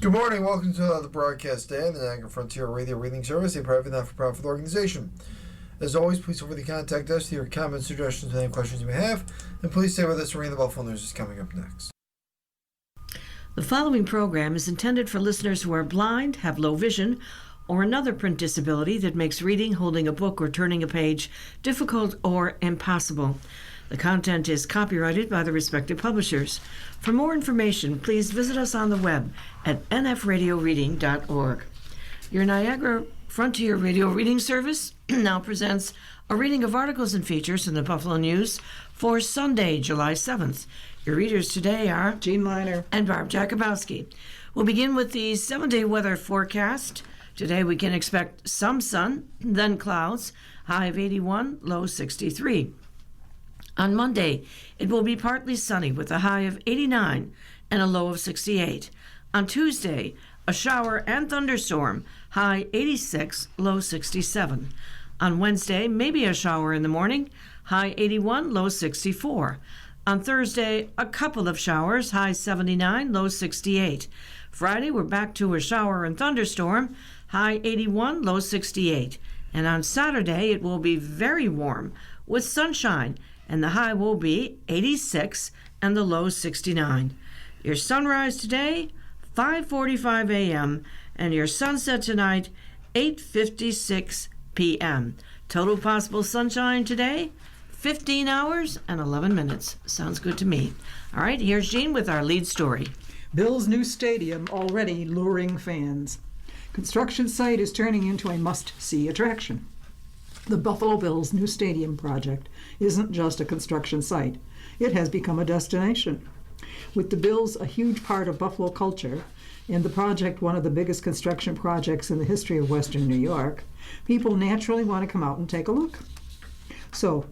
Good morning. Welcome to the broadcast day on the Niagara Frontier Radio Reading Service, a private not-for-profit organization. As always, please feel free to contact us with your comments, suggestions, and any questions you may have. And please stay with us. Reading the Buffalo News is coming up next. The following program is intended for listeners who are blind, have low vision, or another print disability that makes reading, holding a book, or turning a page difficult or impossible. The content is copyrighted by the respective publishers. For more information, please visit us on the web at nfradioreading.org. Your Niagara Frontier Radio Reading Service now presents a reading of articles and features in the Buffalo News for Sunday, July 7th. Your readers today are Jean Liner and Barb Jakubowski. We'll begin with the 7-day weather forecast. Today we can expect some sun, then clouds, high of 81, low 63. On Monday, it will be partly sunny with a high of 89 and a low of 68. On Tuesday, a shower and thunderstorm, high 86, low 67. On Wednesday, maybe a shower in the morning, high 81, low 64. On Thursday, a couple of showers, high 79, low 68. Friday, we're back to a shower and thunderstorm, high 81, low 68. And on Saturday, it will be very warm with sunshine, and the high will be 86 and the low 69. Your sunrise today, 5:45 a.m., and your sunset tonight, 8:56 p.m. Total possible sunshine today, 15 hours and 11 minutes. Sounds good to me. All right, here's Jean with our lead story. Bill's new stadium already luring fans. Construction site is turning into a must-see attraction. The Buffalo Bills' new stadium project isn't just a construction site. It has become a destination. With the Bills a huge part of Buffalo culture, and the project one of the biggest construction projects in the history of Western New York, people naturally want to come out and take a look. So,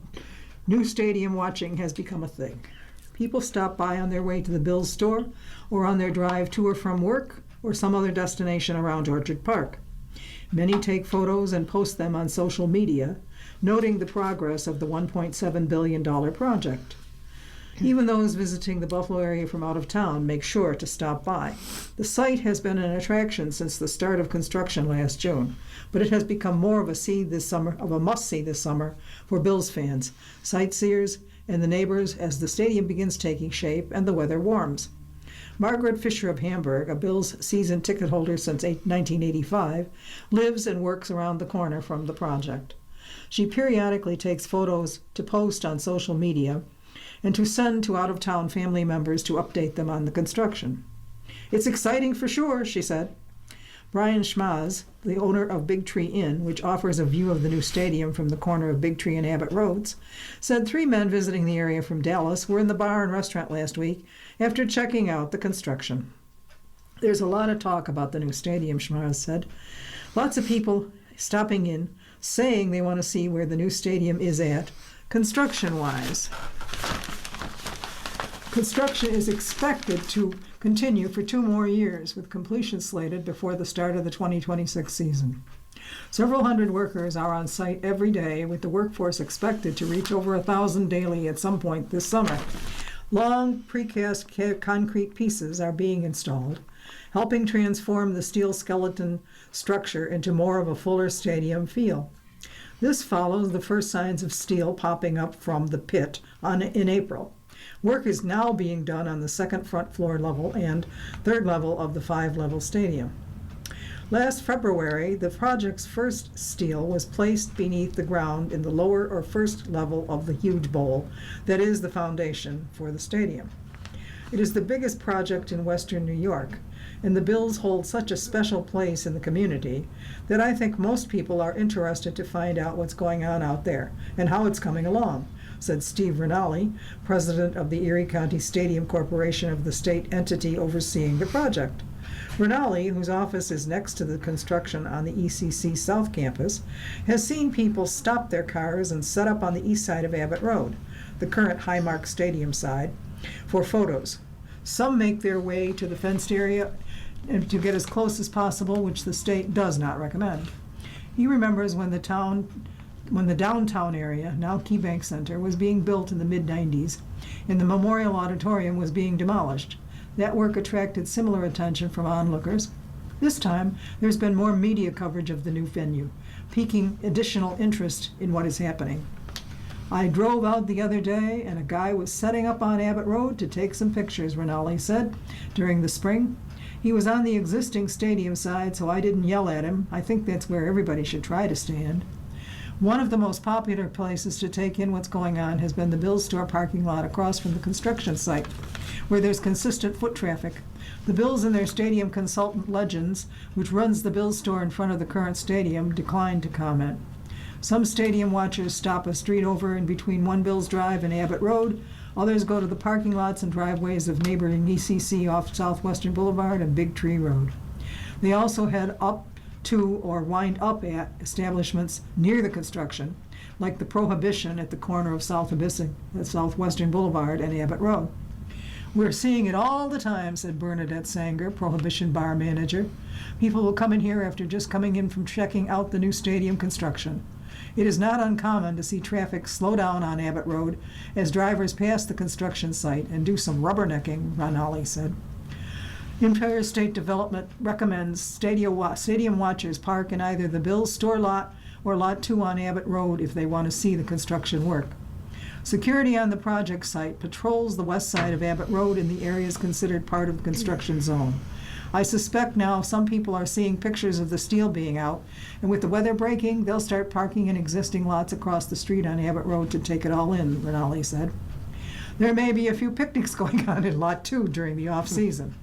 new stadium watching has become a thing. People stop by on their way to the Bills store or on their drive to or from work or some other destination around Orchard Park. Many take photos and post them on social media, noting the progress of the $1.7 billion project. Even those visiting the Buffalo area from out of town make sure to stop by. The site has been an attraction since the start of construction last June, but it has become more of a must-see this summer for Bills fans, sightseers, and the neighbors as the stadium begins taking shape and the weather warms. Margaret Fisher of Hamburg, a Bills season ticket holder since 1985, lives and works around the corner from the project. She periodically takes photos to post on social media and to send to out-of-town family members to update them on the construction. "It's exciting for sure," she said. Brian Schmaz, the owner of Big Tree Inn, which offers a view of the new stadium from the corner of Big Tree and Abbott Roads, said 3 men visiting the area from Dallas were in the bar and restaurant last week after checking out the construction. "There's a lot of talk about the new stadium," Schmaz said. "Lots of people stopping in, saying they want to see where the new stadium is at, construction-wise." Construction is expected to continue for 2 more years, with completion slated before the start of the 2026 season. Several hundred workers are on site every day, with the workforce expected to reach over 1,000 daily at some point this summer. Long precast concrete pieces are being installed, helping transform the steel skeleton structure into more of a fuller stadium feel. This follows the first signs of steel popping up from the pit in April. Work is now being done on the second front floor level and third level of the 5-level stadium. Last February, the project's first steel was placed beneath the ground in the lower or first level of the huge bowl that is the foundation for the stadium. It is the biggest project in Western New York, and the Bills hold such a special place in the community that I think most people are interested to find out what's going on out there and how it's coming along, said Steve Rinaldi, president of the Erie County Stadium Corporation, of the state entity overseeing the project. Rinaldi, whose office is next to the construction on the ECC South Campus, has seen people stop their cars and set up on the east side of Abbott Road, the current Highmark Stadium side, for photos. Some make their way to the fenced area and to get as close as possible, which the state does not recommend. He remembers when the downtown area, now KeyBank Center, was being built in the mid-90s and the Memorial Auditorium was being demolished. That work attracted similar attention from onlookers. This time, there's been more media coverage of the new venue, piquing additional interest in what is happening. I drove out the other day and a guy was setting up on Abbott Road to take some pictures, Rinaldi said, during the spring. He was on the existing stadium side, so I didn't yell at him. I think that's where everybody should try to stand. One of the most popular places to take in what's going on has been the Bill's store parking lot across from the construction site, where there's consistent foot traffic. The Bills and their stadium consultant Legends, which runs the Bill's store in front of the current stadium, declined to comment. Some stadium watchers stop a street over in between One Bills Drive and Abbott Road. Others go to the parking lots and driveways of neighboring ECC off Southwestern Boulevard and Big Tree Road. They also head up to or wind up at establishments near the construction, like the Prohibition at the corner of Southwestern Boulevard and Abbott Road. We're seeing it all the time, said Bernadette Sanger, Prohibition bar manager. People will come in here after just coming in from checking out the new stadium construction. It is not uncommon to see traffic slow down on Abbott Road as drivers pass the construction site and do some rubbernecking, Rinaldi said. Empire State Development recommends stadium watchers park in either the Bills store lot or Lot 2 on Abbott Road if they want to see the construction work. Security on the project site patrols the west side of Abbott Road in the areas considered part of the construction zone. I suspect now some people are seeing pictures of the steel being out, and with the weather breaking, they'll start parking in existing lots across the street on Abbott Road to take it all in, Rinaldi said. There may be a few picnics going on in Lot 2 during the off-season.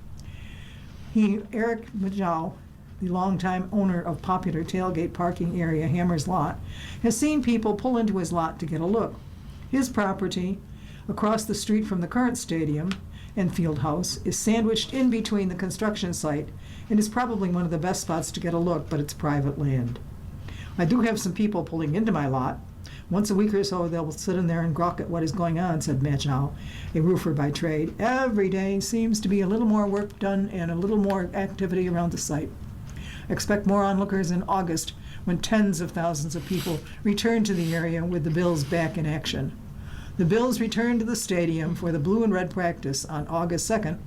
Eric Majau, the longtime owner of popular tailgate parking area Hammer's Lot, has seen people pull into his lot to get a look. His property, across the street from the current stadium and field house, is sandwiched in between the construction site and is probably one of the best spots to get a look, but it's private land. I do have some people pulling into my lot. Once a week or so, they'll sit in there and gawk at what is going on, said Majau, a roofer by trade. Every day seems to be a little more work done and a little more activity around the site. Expect more onlookers in August when tens of thousands of people return to the area with the Bills back in action. The Bills return to the stadium for the blue and red practice on August 2nd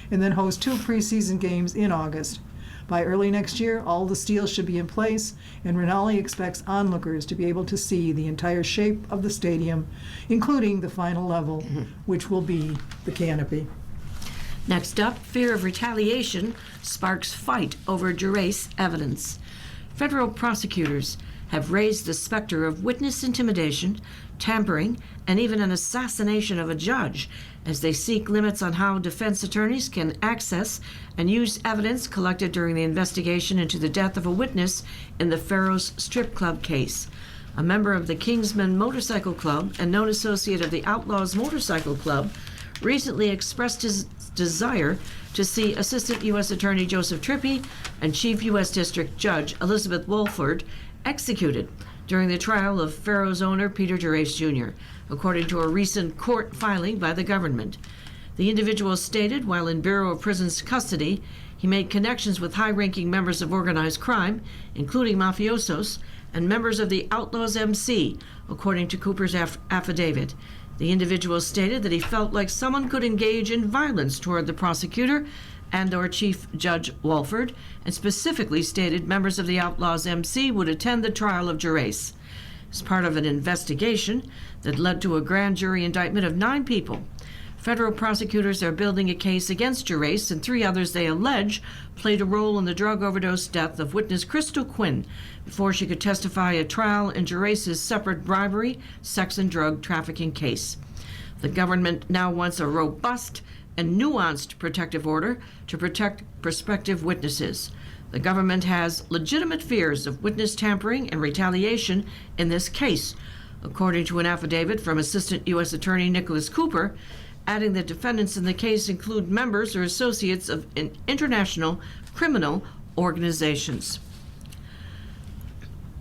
and then host 2 preseason games in August. By early next year, all the steel should be in place, and Rinaldi expects onlookers to be able to see the entire shape of the stadium, including the final level, which will be the canopy. Next up, fear of retaliation sparks fight over Gerace evidence. Federal prosecutors have raised the specter of witness intimidation, tampering, and even an assassination of a judge as they seek limits on how defense attorneys can access and use evidence collected during the investigation into the death of a witness in the Farrows Strip Club case. A member of the Kingsman Motorcycle Club and known associate of the Outlaws Motorcycle Club recently expressed his desire to see Assistant U.S. Attorney Joseph Trippi and Chief U.S. District Judge Elizabeth Wolford executed during the trial of Farrows owner Peter Gerace Jr., according to a recent court filing by the government. The individual stated while in Bureau of Prisons custody, he made connections with high-ranking members of organized crime, including mafiosos, and members of the Outlaws MC, according to Cooper's affidavit. The individual stated that he felt like someone could engage in violence toward the prosecutor and/or Chief Judge Wolford, and specifically stated members of the Outlaws MC would attend the trial of Gerace. As part of an investigation that led to a grand jury indictment of 9 people, federal prosecutors are building a case against Gerace and 3 others they allege played a role in the drug overdose death of witness Crystal Quinn before she could testify at trial in Gerace's separate bribery, sex, and drug trafficking case. The government now wants a robust and nuanced protective order to protect prospective witnesses. The government has legitimate fears of witness tampering and retaliation in this case, according to an affidavit from Assistant U.S. Attorney Nicholas Cooper, adding that defendants in the case include members or associates of international criminal organizations.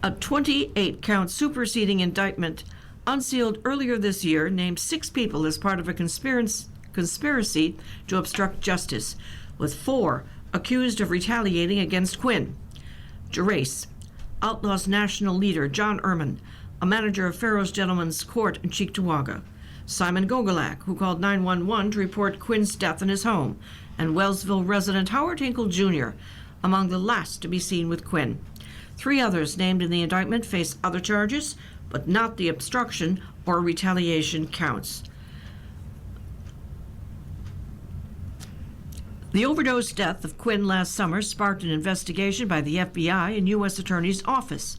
A 28-count superseding indictment unsealed earlier this year named 6 people as part of a conspiracy to obstruct justice, with 4 accused of retaliating against Quinn. Gerace, Outlaws national leader John Ehrman, a manager of Farrows Gentlemen's Court in Cheektowaga, Simon Gogolak, who called 911 to report Quinn's death in his home, and Wellsville resident Howard Hinkle Jr., among the last to be seen with Quinn. 3 others named in the indictment face other charges, but not the obstruction or retaliation counts. The overdose death of Quinn last summer sparked an investigation by the FBI and U.S. Attorney's Office,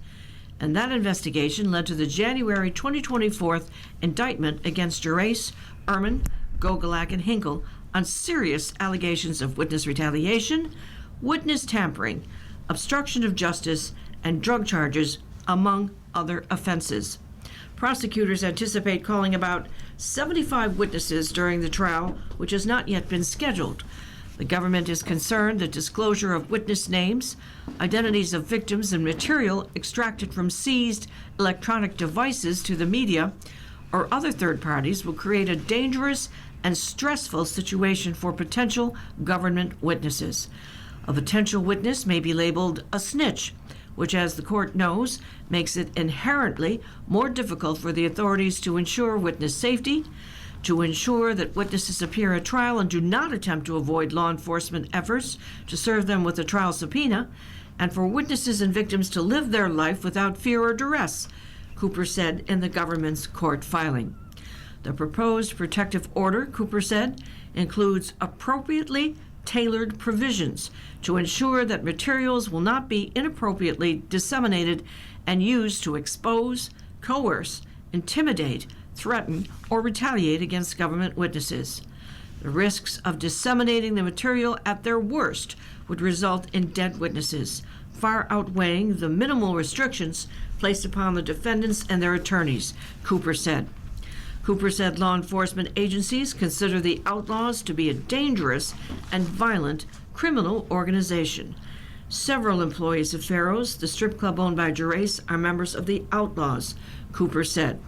and that investigation led to the January 2024 indictment against Gerace, Ehrman, Gogolak, and Hinkle on serious allegations of witness retaliation, witness tampering, obstruction of justice, and drug charges, among other offenses. Prosecutors anticipate calling about 75 witnesses during the trial, which has not yet been scheduled. The government is concerned that disclosure of witness names, identities of victims, and material extracted from seized electronic devices to the media or other third parties will create a dangerous and stressful situation for potential government witnesses. A potential witness may be labeled a snitch, which, as the court knows, makes it inherently more difficult for the authorities to ensure witness safety, to ensure that witnesses appear at trial and do not attempt to avoid law enforcement efforts to serve them with a trial subpoena, and for witnesses and victims to live their life without fear or duress, Cooper said in the government's court filing. The proposed protective order, Cooper said, includes appropriately tailored provisions to ensure that materials will not be inappropriately disseminated and used to expose, coerce, intimidate, threaten, or retaliate against government witnesses. The risks of disseminating the material at their worst would result in dead witnesses, far outweighing the minimal restrictions placed upon the defendants and their attorneys, Cooper said. Cooper said law enforcement agencies consider the Outlaws to be a dangerous and violent criminal organization. Several employees of Pharaoh's, the strip club owned by Gerace, are members of the Outlaws, Cooper said.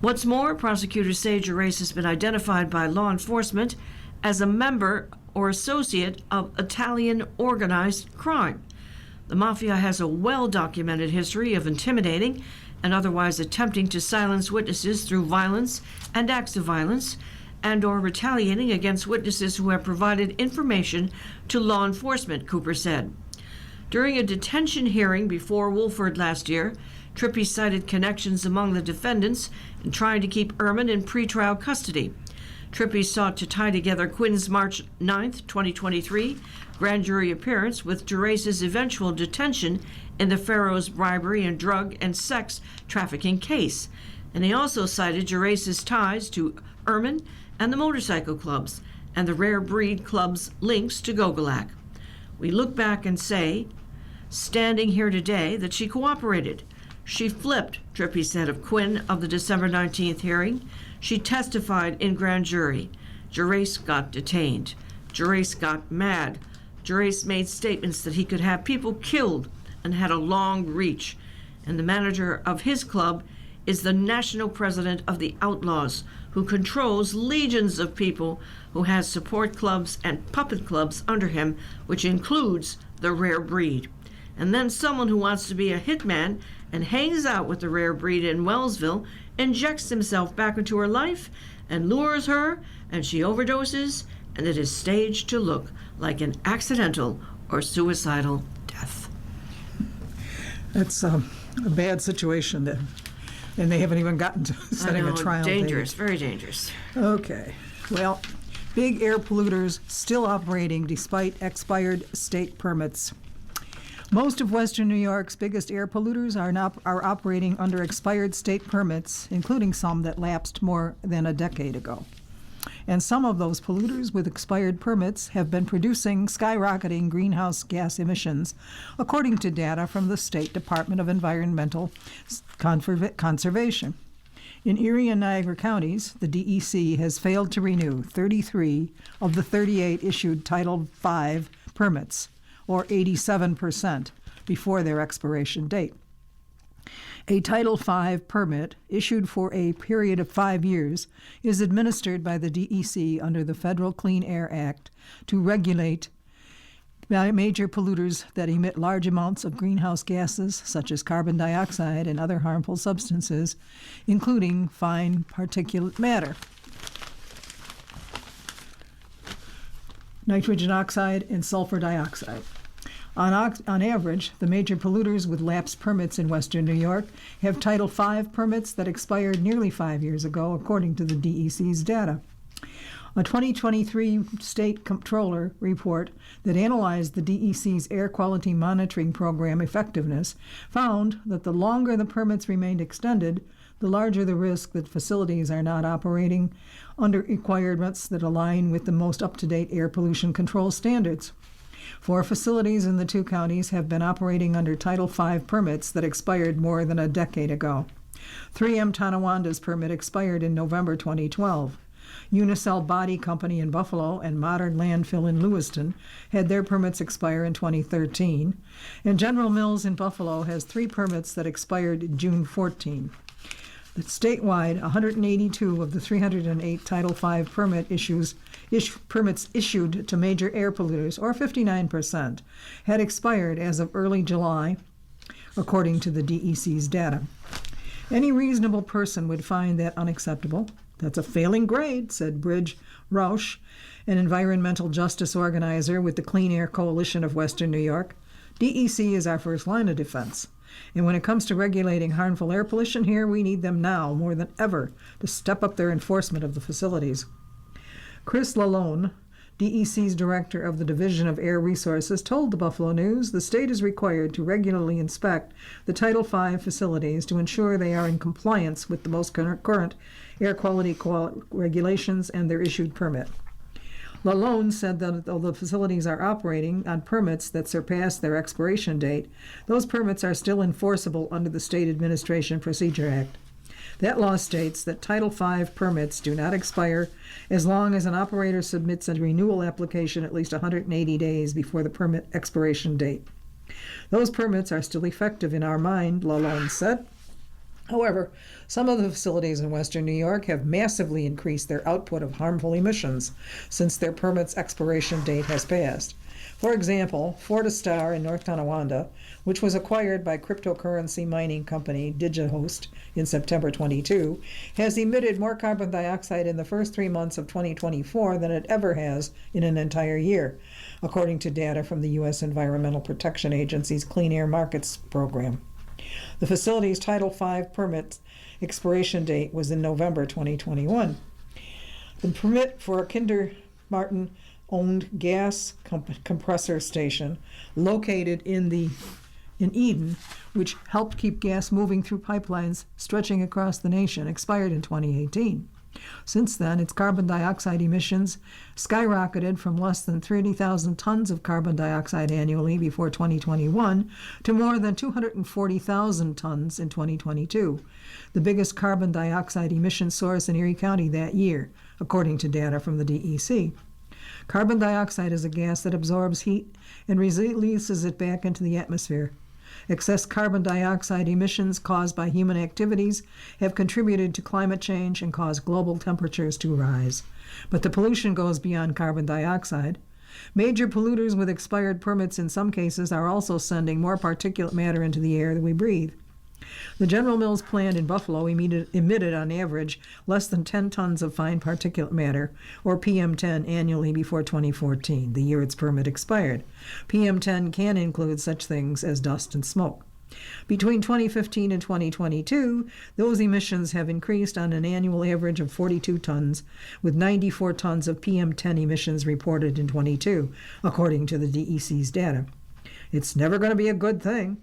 What's more, prosecutors say Gerace has been identified by law enforcement as a member or associate of Italian organized crime. The mafia has a well-documented history of intimidating and otherwise attempting to silence witnesses through violence and acts of violence, and or retaliating against witnesses who have provided information to law enforcement, Cooper said. During a detention hearing before Woolford last year, Trippi cited connections among the defendants in trying to keep Ehrman in pretrial custody. Trippi sought to tie together Quinn's March 9, 2023 grand jury appearance with Gerace's eventual detention in the Pharaoh's bribery and drug and sex trafficking case. And he also cited Gerace's ties to Ehrman and the motorcycle clubs and the Rare Breed Club's links to Gogolak. We look back and say, standing here today, that she cooperated. She flipped, Trippi said of Quinn of the December 19th hearing. She testified in grand jury. Gerace got detained. Gerace got mad. Gerace made statements that he could have people killed and had a long reach. And the manager of his club is the national president of the Outlaws, who controls legions of people, who has support clubs and puppet clubs under him, which includes the Rare Breed. And then someone who wants to be a hitman and hangs out with the Rare Breed in Wellsville injects himself back into her life and lures her, and she overdoses, and it is staged to look like an accidental or suicidal death. It's a bad situation then. And they haven't even gotten to setting a trial date. Dangerous, very dangerous. Okay. Well, big air polluters still operating despite expired state permits. Most of Western New York's biggest air polluters are operating under expired state permits, including some that lapsed more than a decade ago. And some of those polluters with expired permits have been producing skyrocketing greenhouse gas emissions, according to data from the State Department of Environmental Conservation. In Erie and Niagara counties, the DEC has failed to renew 33 of the 38 issued Title V permits, or 87%, before their expiration date. A Title V permit, issued for a period of 5 years, is administered by the DEC under the Federal Clean Air Act to regulate Major polluters that emit large amounts of greenhouse gases, such as carbon dioxide and other harmful substances, including fine particulate matter. Nitrogen oxide and sulfur dioxide. On average, the major polluters with lapsed permits in western New York have Title V permits that expired nearly 5 years ago, according to the DEC's data. A 2023 state comptroller report that analyzed the DEC's air quality monitoring program effectiveness found that the longer the permits remained extended, the larger the risk that facilities are not operating under requirements that align with the most up-to-date air pollution control standards. 4 facilities in the 2 counties have been operating under Title V permits that expired more than a decade ago. 3M Tonawanda's permit expired in November 2012. Unicel Body Company in Buffalo and Modern Landfill in Lewiston had their permits expire in 2013, and General Mills in Buffalo has 3 permits that expired June 14. Statewide, 182 of the 308 Title V permits issued to major air polluters, or 59%, had expired as of early July, according to the DEC's data. Any reasonable person would find that unacceptable. That's a failing grade, said Bridge Rausch, an environmental justice organizer with the Clean Air Coalition of Western New York. DEC is our first line of defense. And when it comes to regulating harmful air pollution here, we need them now more than ever to step up their enforcement of the facilities. Chris Lalone, DEC's director of the Division of Air Resources, told the Buffalo News the state is required to regularly inspect the Title V facilities to ensure they are in compliance with the most current air quality regulations and their issued permit. Lalone said that though the facilities are operating on permits that surpass their expiration date, those permits are still enforceable under the State Administration Procedure Act. That law states that Title V permits do not expire as long as an operator submits a renewal application at least 180 days before the permit expiration date. Those permits are still effective in our mind, Lalone said. However, some of the facilities in western New York have massively increased their output of harmful emissions since their permit's expiration date has passed. For example, Fortistar in North Tonawanda, which was acquired by cryptocurrency mining company DigiHost in September 22, has emitted more carbon dioxide in the first 3 months of 2024 than it ever has in an entire year, according to data from the U.S. Environmental Protection Agency's Clean Air Markets program. The facility's Title V permit expiration date was in November 2021. The permit for a Kinder Martin-owned gas compressor station located in Eden, which helped keep gas moving through pipelines stretching across the nation, expired in 2018. Since then, its carbon dioxide emissions skyrocketed from less than 30,000 tons of carbon dioxide annually before 2021 to more than 240,000 tons in 2022, the biggest carbon dioxide emission source in Erie County that year, according to data from the DEC. Carbon dioxide is a gas that absorbs heat and releases it back into the atmosphere. Excess carbon dioxide emissions caused by human activities have contributed to climate change and caused global temperatures to rise. But the pollution goes beyond carbon dioxide. Major polluters with expired permits in some cases are also sending more particulate matter into the air that we breathe. The General Mills plant in Buffalo emitted on average less than 10 tons of fine particulate matter, or PM10, annually before 2014, the year its permit expired. PM10 can include such things as dust and smoke. Between 2015 and 2022, those emissions have increased on an annual average of 42 tons, with 94 tons of PM10 emissions reported in 22, according to the DEC's data. It's never going to be a good thing.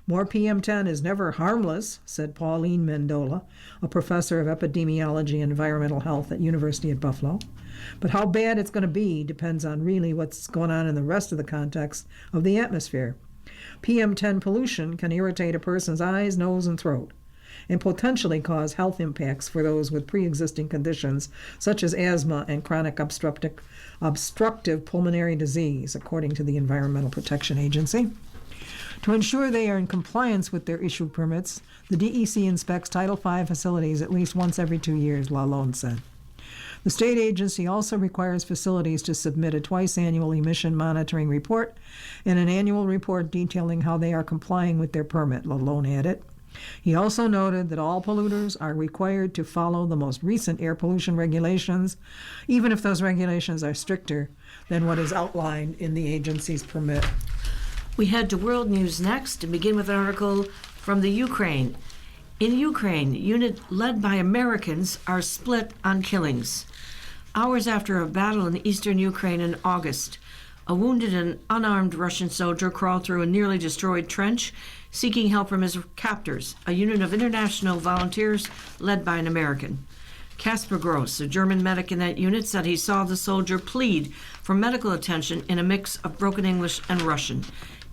More PM10 is never harmless, said Pauline Mendola, a professor of epidemiology and environmental health at University at Buffalo. But how bad it's going to be depends on really what's going on in the rest of the context of the atmosphere. PM10 pollution can irritate a person's eyes, nose, and throat, and potentially cause health impacts for those with pre-existing conditions such as asthma and chronic obstructive pulmonary disease, according to the Environmental Protection Agency. To ensure they are in compliance with their issued permits, the DEC inspects Title V facilities at least once every 2 years, Lalone said. The state agency also requires facilities to submit a twice-annual emission monitoring report and an annual report detailing how they are complying with their permit, Lalone added. He also noted that all polluters are required to follow the most recent air pollution regulations, even if those regulations are stricter than what is outlined in the agency's permit. We head to World News next and begin with an article from the Ukraine. In Ukraine, units led by Americans are split on killings. Hours after a battle in eastern Ukraine in August, a wounded and unarmed Russian soldier crawled through a nearly destroyed trench, seeking help from his captors, a unit of international volunteers led by an American. Kasper Gross, a German medic in that unit, said he saw the soldier plead for medical attention in a mix of broken English and Russian.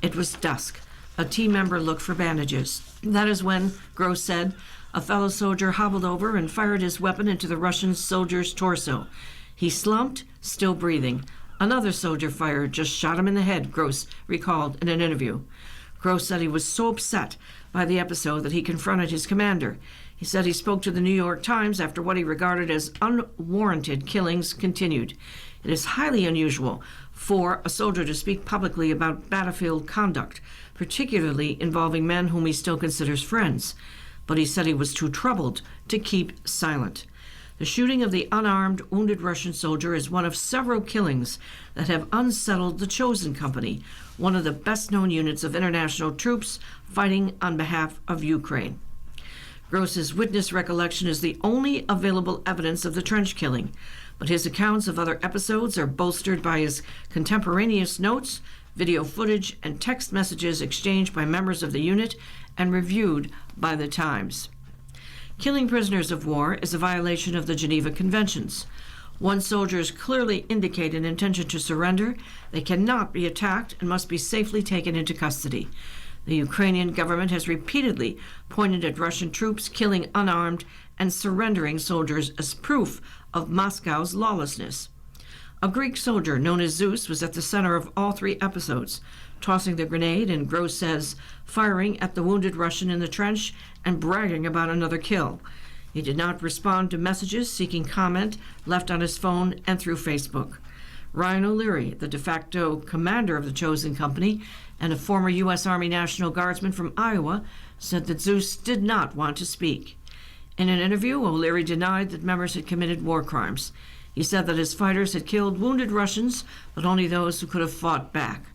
It was dusk. A team member looked for bandages. That is when, Gross said, a fellow soldier hobbled over and fired his weapon into the Russian soldier's torso. He slumped, still breathing. Another soldier fired, just shot him in the head, Gross recalled in an interview. Gross said he was so upset by the episode that he confronted his commander. He said he spoke to the New York Times after what he regarded as unwarranted killings continued. It is highly unusual for a soldier to speak publicly about battlefield conduct, particularly involving men whom he still considers friends. But he said he was too troubled to keep silent. The shooting of the unarmed, wounded Russian soldier is one of several killings that have unsettled the Chosen Company, one of the best-known units of international troops fighting on behalf of Ukraine. Gross's witness recollection is the only available evidence of the trench killing, but his accounts of other episodes are bolstered by his contemporaneous notes, video footage, and text messages exchanged by members of the unit and reviewed by the Times. Killing prisoners of war is a violation of the Geneva Conventions. Once soldiers clearly indicate an intention to surrender, they cannot be attacked and must be safely taken into custody. The Ukrainian government has repeatedly pointed at Russian troops killing unarmed and surrendering soldiers as proof of Moscow's lawlessness. A Greek soldier known as Zeus was at the center of all three episodes, tossing the grenade and, Gross says, firing at the wounded Russian in the trench and bragging about another kill. He did not respond to messages seeking comment left on his phone and through Facebook. Ryan O'Leary, the de facto commander of the Chosen Company and a former U.S. Army National Guardsman from Iowa, said that Zeus did not want to speak. In an interview, O'Leary denied that members had committed war crimes. He said that his fighters had killed wounded Russians, but only those who could have fought back.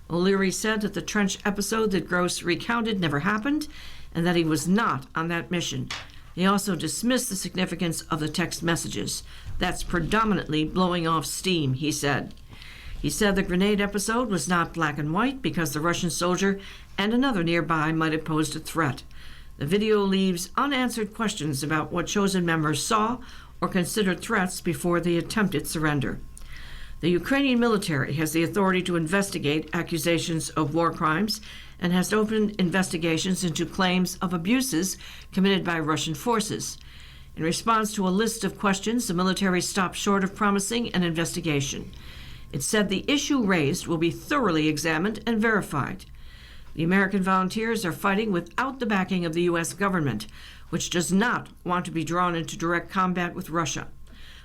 O'Leary said that the trench episode that Gross recounted never happened and that he was not on that mission. He also dismissed the significance of the text messages. That's predominantly blowing off steam, he said. He said the grenade episode was not black and white because the Russian soldier and another nearby might have posed a threat. The video leaves unanswered questions about what Chosen members saw or considered threats before the attempted surrender. The Ukrainian military has the authority to investigate accusations of war crimes and has opened investigations into claims of abuses committed by Russian forces. In response to a list of questions, the military stopped short of promising an investigation. It said the issue raised will be thoroughly examined and verified. The American volunteers are fighting without the backing of the U.S. government, which does not want to be drawn into direct combat with Russia.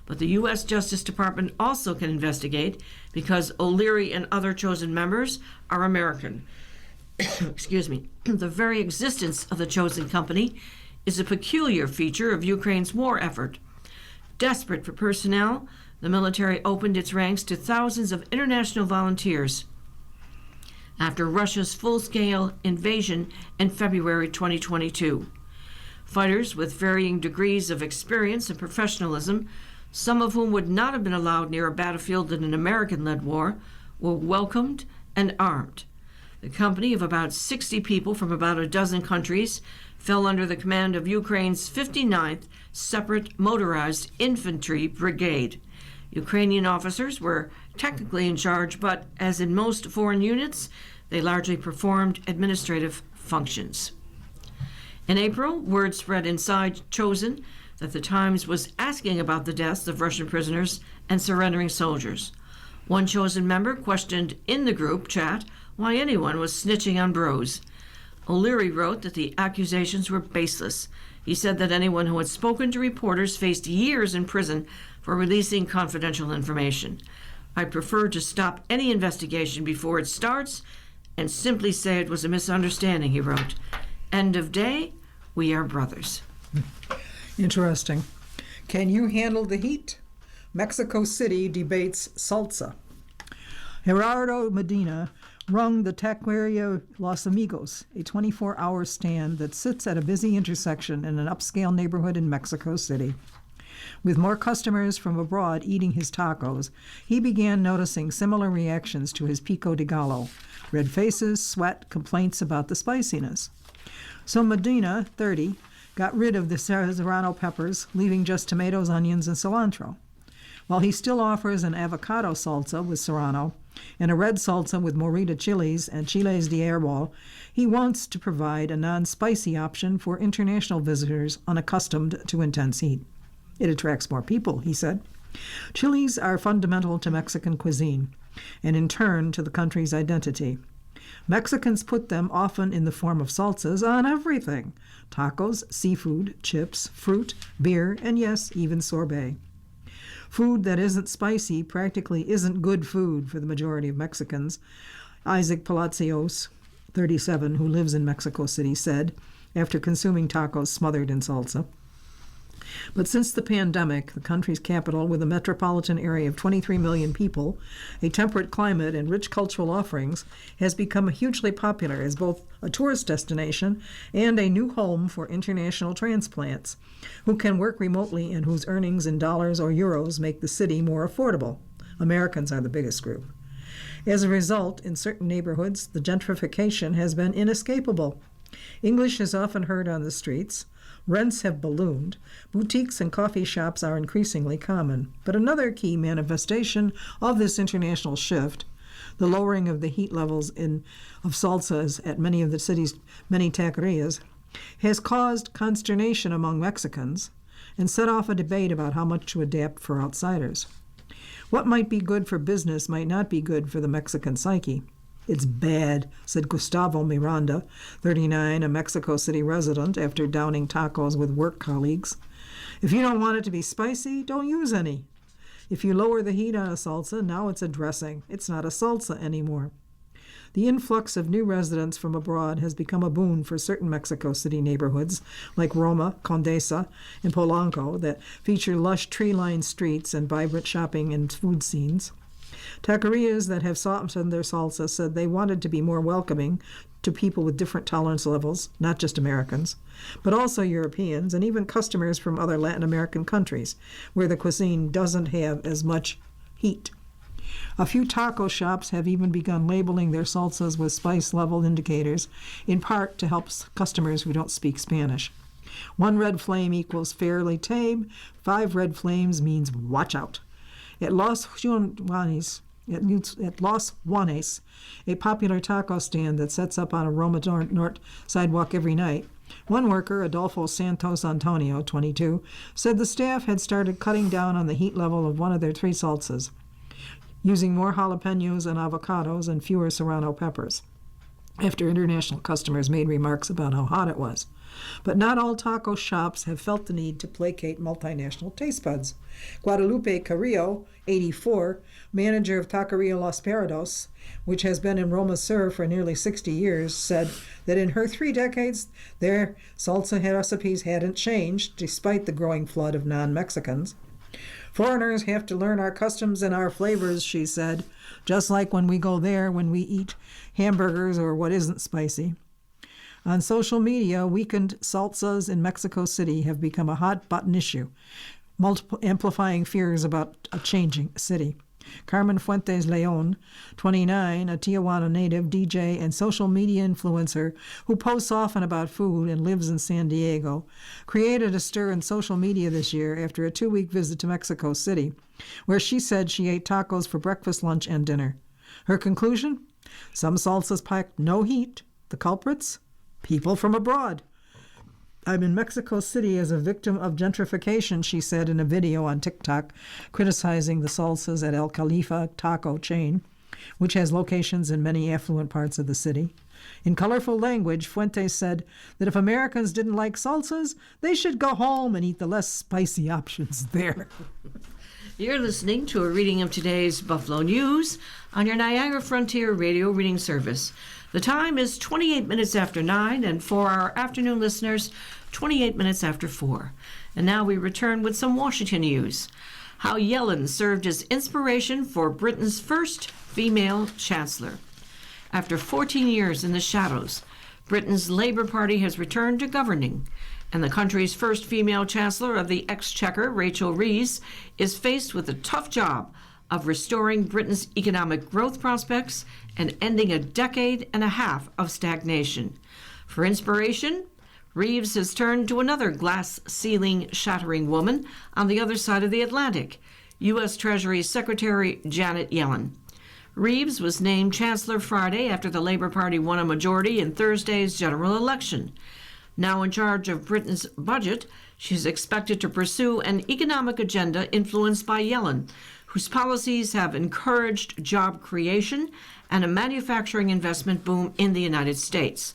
But the U.S. Justice Department also can investigate because O'Leary and other Chosen members are American. Excuse me. The very existence of the Chosen Company is a peculiar feature of Ukraine's war effort. Desperate for personnel, the military opened its ranks to thousands of international volunteers after Russia's full-scale invasion in February 2022. Fighters with varying degrees of experience and professionalism, some of whom would not have been allowed near a battlefield in an American-led war, were welcomed and armed. The company of about 60 people from about a dozen countries fell under the command of Ukraine's 59th Separate Motorized Infantry Brigade. Ukrainian officers were technically in charge, but as in most foreign units, they largely performed administrative functions. In April, word spread inside Chosen that the Times was asking about the deaths of Russian prisoners and surrendering soldiers. One Chosen member questioned in the group chat why anyone was snitching on bros. O'Leary wrote that the accusations were baseless. He said that anyone who had spoken to reporters faced years in prison for releasing confidential information. I prefer to stop any investigation before it starts and simply say it was a misunderstanding, he wrote. End of day, we are brothers. Interesting. Can you handle the heat? Mexico City debates salsa. Gerardo Medina rung the Taqueria Los Amigos, a 24-hour stand that sits at a busy intersection in an upscale neighborhood in Mexico City. With more customers from abroad eating his tacos, he began noticing similar reactions to his pico de gallo: red faces, sweat, complaints about the spiciness. So Medina, 30, got rid of the serrano peppers, leaving just tomatoes, onions, and cilantro. While he still offers an avocado salsa with serrano and a red salsa with morita chilies and chiles de árbol, he wants to provide a non-spicy option for international visitors unaccustomed to intense heat. It attracts more people, he said. Chilies are fundamental to Mexican cuisine, and in turn to the country's identity. Mexicans put them often in the form of salsas on everything: tacos, seafood, chips, fruit, beer, and yes, even sorbet. Food that isn't spicy practically isn't good food for the majority of Mexicans, Isaac Palacios, 37, who lives in Mexico City, said after consuming tacos smothered in salsa. But since the pandemic, the country's capital, with a metropolitan area of 23 million people, a temperate climate, and rich cultural offerings, has become hugely popular as both a tourist destination and a new home for international transplants, who can work remotely and whose earnings in dollars or euros make the city more affordable. Americans are the biggest group. As a result, in certain neighborhoods, the gentrification has been inescapable. English is often heard on the streets. Rents have ballooned. Boutiques and coffee shops are increasingly common. But another key manifestation of this international shift, the lowering of the heat levels of salsas at many of the city's many taquerias, has caused consternation among Mexicans and set off a debate about how much to adapt for outsiders. What might be good for business might not be good for the Mexican psyche. It's bad, said Gustavo Miranda, 39, a Mexico City resident, after downing tacos with work colleagues. If you don't want it to be spicy, don't use any. If you lower the heat on a salsa, now it's a dressing. It's not a salsa anymore. The influx of new residents from abroad has become a boon for certain Mexico City neighborhoods, like Roma, Condesa, and Polanco, that feature lush tree-lined streets and vibrant shopping and food scenes. Taquerias that have softened their salsa said they wanted to be more welcoming to people with different tolerance levels, not just Americans, but also Europeans and even customers from other Latin American countries, where the cuisine doesn't have as much heat. A few taco shops have even begun labeling their salsas with spice level indicators, in part to help customers who don't speak Spanish. 1 red flame equals fairly tame, 5 red flames means watch out. At Los Juanes, a popular taco stand that sets up on a Roma Norte sidewalk every night, one worker, Adolfo Santos Antonio, 22, said the staff had started cutting down on the heat level of one of their 3 salsas, using more jalapenos and avocados and fewer serrano peppers, after international customers made remarks about how hot it was. But not all taco shops have felt the need to placate multinational taste buds. Guadalupe Carrillo, 84, manager of Taqueria Los Parados, which has been in Roma Sur for nearly 60 years, said that in her 3 decades, their salsa recipes hadn't changed, despite the growing flood of non-Mexicans. Foreigners have to learn our customs and our flavors, she said, just like when we go there when we eat hamburgers or what isn't spicy. On social media, weakened salsas in Mexico City have become a hot-button issue, amplifying fears about a changing city. Carmen Fuentes Leon, 29, a Tijuana native, DJ, and social media influencer who posts often about food and lives in San Diego, created a stir in social media this year after a 2-week visit to Mexico City, where she said she ate tacos for breakfast, lunch, and dinner. Her conclusion? Some salsas packed no heat. The culprits? People from abroad. I'm in Mexico City as a victim of gentrification, she said in a video on TikTok, criticizing the salsas at El Khalifa taco chain, which has locations in many affluent parts of the city. In colorful language, Fuentes said that if Americans didn't like salsas, they should go home and eat the less spicy options there. You're listening to a reading of today's Buffalo News on your Niagara Frontier Radio Reading Service. The time is 28 minutes after 9, and for our afternoon listeners, 28 minutes after 4. And now we return with some Washington news. How Yellen served as inspiration for Britain's first female chancellor. After 14 years in the shadows, Britain's Labour Party has returned to governing, and the country's first female chancellor of the Exchequer, Rachel Reeves, is faced with the tough job of restoring Britain's economic growth prospects and ending a decade and a half of stagnation. For inspiration, Reeves has turned to another glass ceiling shattering woman on the other side of the Atlantic, U.S. Treasury Secretary Janet Yellen. Reeves was named Chancellor Friday after the Labour Party won a majority in Thursday's general election. Now in charge of Britain's budget, she's expected to pursue an economic agenda influenced by Yellen, whose policies have encouraged job creation and a manufacturing investment boom in the United States.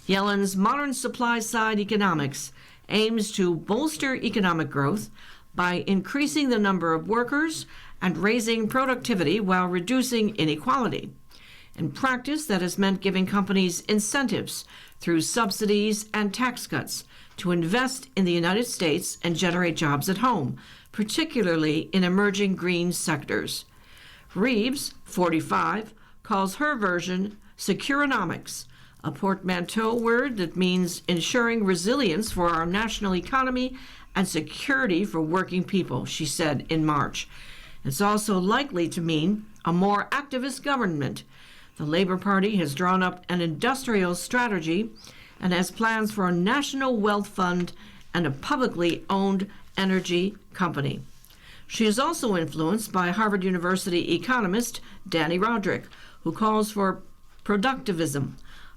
Yellen's modern supply-side economics aims to bolster economic growth by increasing the number of workers and raising productivity while reducing inequality. In practice, that has meant giving companies incentives through subsidies and tax cuts to invest in the United States and generate jobs at home, particularly in emerging green sectors. Reeves, 45, calls her version Securonomics, a portmanteau word that means ensuring resilience for our national economy and security for working people, she said in March. It's also likely to mean a more activist government. The Labour Party has drawn up an industrial strategy and has plans for a national wealth fund and a publicly owned energy company. She is also influenced by Harvard University economist Danny Roderick, who calls for productivism,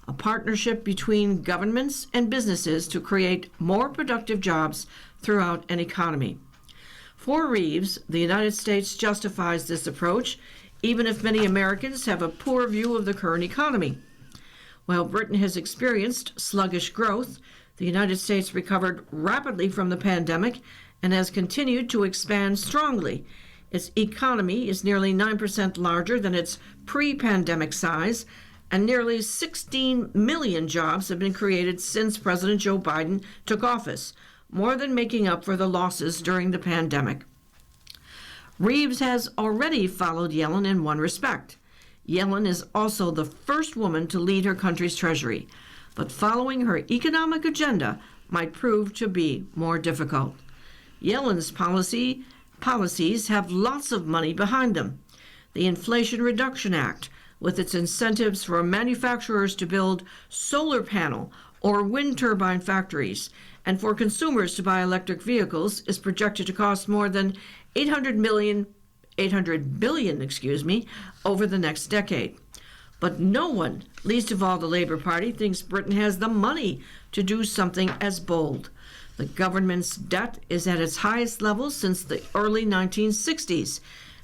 a partnership between governments and businesses to create more productive jobs throughout an economy. For Reeves, the United States justifies this approach, even if many Americans have a poor view of the current economy. While Britain has experienced sluggish growth, the United States recovered rapidly from the pandemic and has continued to expand strongly. Its economy is nearly 9% larger than its pre-pandemic size, and nearly 16 million jobs have been created since President Joe Biden took office, more than making up for the losses during the pandemic. Reeves has already followed Yellen in one respect. Yellen is also the first woman to lead her country's treasury, but following her economic agenda might prove to be more difficult. Yellen's policies have lots of money behind them. The Inflation Reduction Act, with its incentives for manufacturers to build solar panel or wind turbine factories, and for consumers to buy electric vehicles, is projected to cost more than $800 billion, over the next decade. But no one, least of all the Labour Party, thinks Britain has the money to do something as bold. The government's debt is at its highest level since the early 1960s,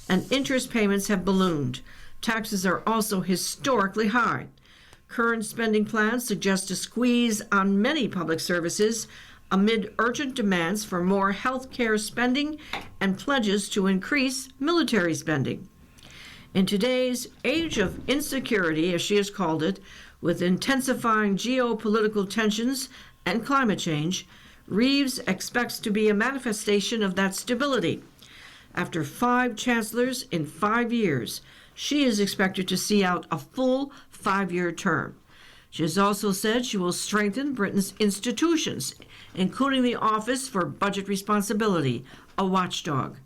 and interest payments have ballooned. Taxes are also historically high. Current spending plans suggest a squeeze on many public services amid urgent demands for more health care spending and pledges to increase military spending. In today's age of insecurity, as she has called it, with intensifying geopolitical tensions and climate change, Reeves expects to be a manifestation of that stability. After 5 chancellors in 5 years, she is expected to see out a full 5-year term. She has also said she will strengthen Britain's institutions, including the Office for Budget Responsibility, a watchdog.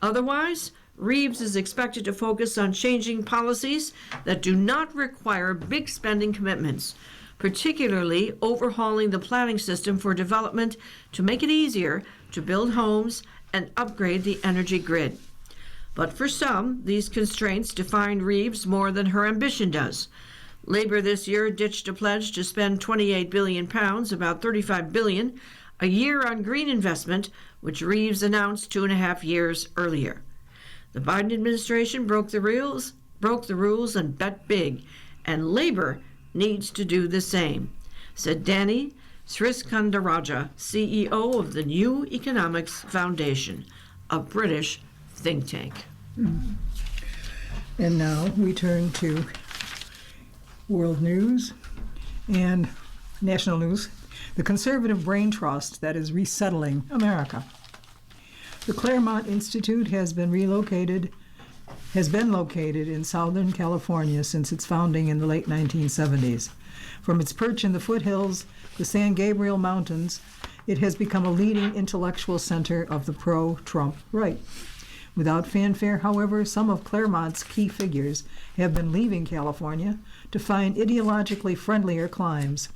Otherwise, Reeves is expected to focus on changing policies that do not require big spending commitments, particularly overhauling the planning system for development to make it easier to build homes and upgrade the energy grid. But for some, these constraints define Reeves more than her ambition does. Labour this year ditched a pledge to spend £28 billion, about $35 billion, a year on green investment, which Reeves announced 2.5 years earlier. The Biden administration broke the rules and bet big, and Labour needs to do the same, said Danny Sriskandarajah, CEO of the New Economics Foundation, a British think tank. And now we turn to world news and national news. The conservative brain trust that is resettling America. The Claremont Institute has been located in Southern California since its founding in the late 1970s. From its perch in the foothills, the San Gabriel Mountains, it has become a leading intellectual center of the pro-Trump right. Without fanfare, however, some of Claremont's key figures have been leaving California to find ideologically friendlier climes.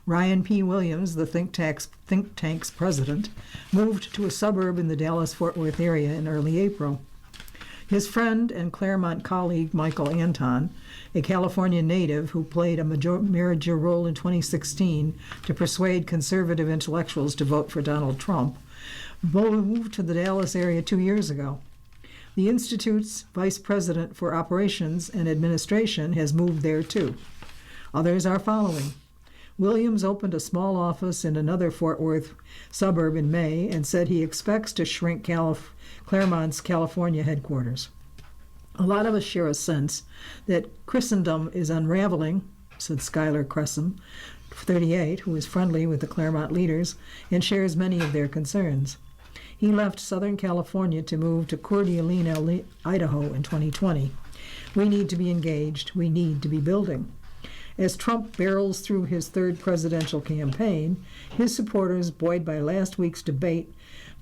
Ryan P. Williams, the think tank's president, moved to a suburb in the Dallas-Fort Worth area in early April. His friend and Claremont colleague, Michael Anton, a California native who played a major role in 2016 to persuade conservative intellectuals to vote for Donald Trump, moved to the Dallas area 2 years ago. The Institute's vice president for operations and administration has moved there too. Others are following. Williams opened a small office in another Fort Worth suburb in May and said he expects to shrink Claremont's California headquarters. A lot of us share a sense that Christendom is unraveling, said Skylar Cressom, 38, who is friendly with the Claremont leaders and shares many of their concerns. He left Southern California to move to Coeur d'Alene, Idaho in 2020. We need to be engaged. We need to be building. As Trump barrels through his third presidential campaign, his supporters, buoyed by last week's debate,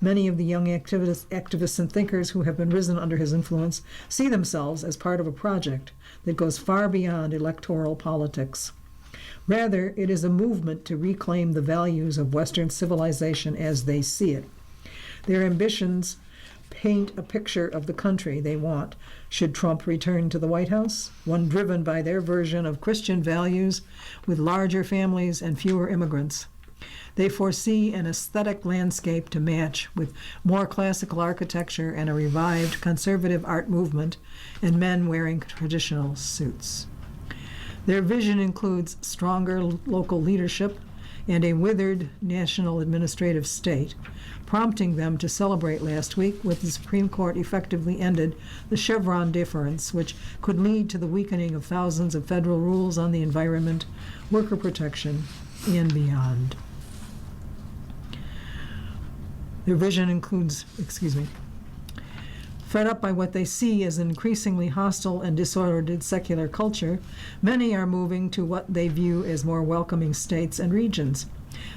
many of the young activists and thinkers who have been risen under his influence, see themselves as part of a project that goes far beyond electoral politics. Rather, it is a movement to reclaim the values of Western civilization as they see it. Their ambitions paint a picture of the country they want should Trump return to the White House, one driven by their version of Christian values with larger families and fewer immigrants. They foresee an aesthetic landscape to match with more classical architecture and a revived conservative art movement and men wearing traditional suits. Their vision includes stronger local leadership and a withered national administrative state, prompting them to celebrate last week with the Supreme Court effectively ended the Chevron deference, which could lead to the weakening of thousands of federal rules on the environment, worker protection, and beyond. Their vision includes, fed up by what they see as an increasingly hostile and disordered secular culture, many are moving to what they view as more welcoming states and regions,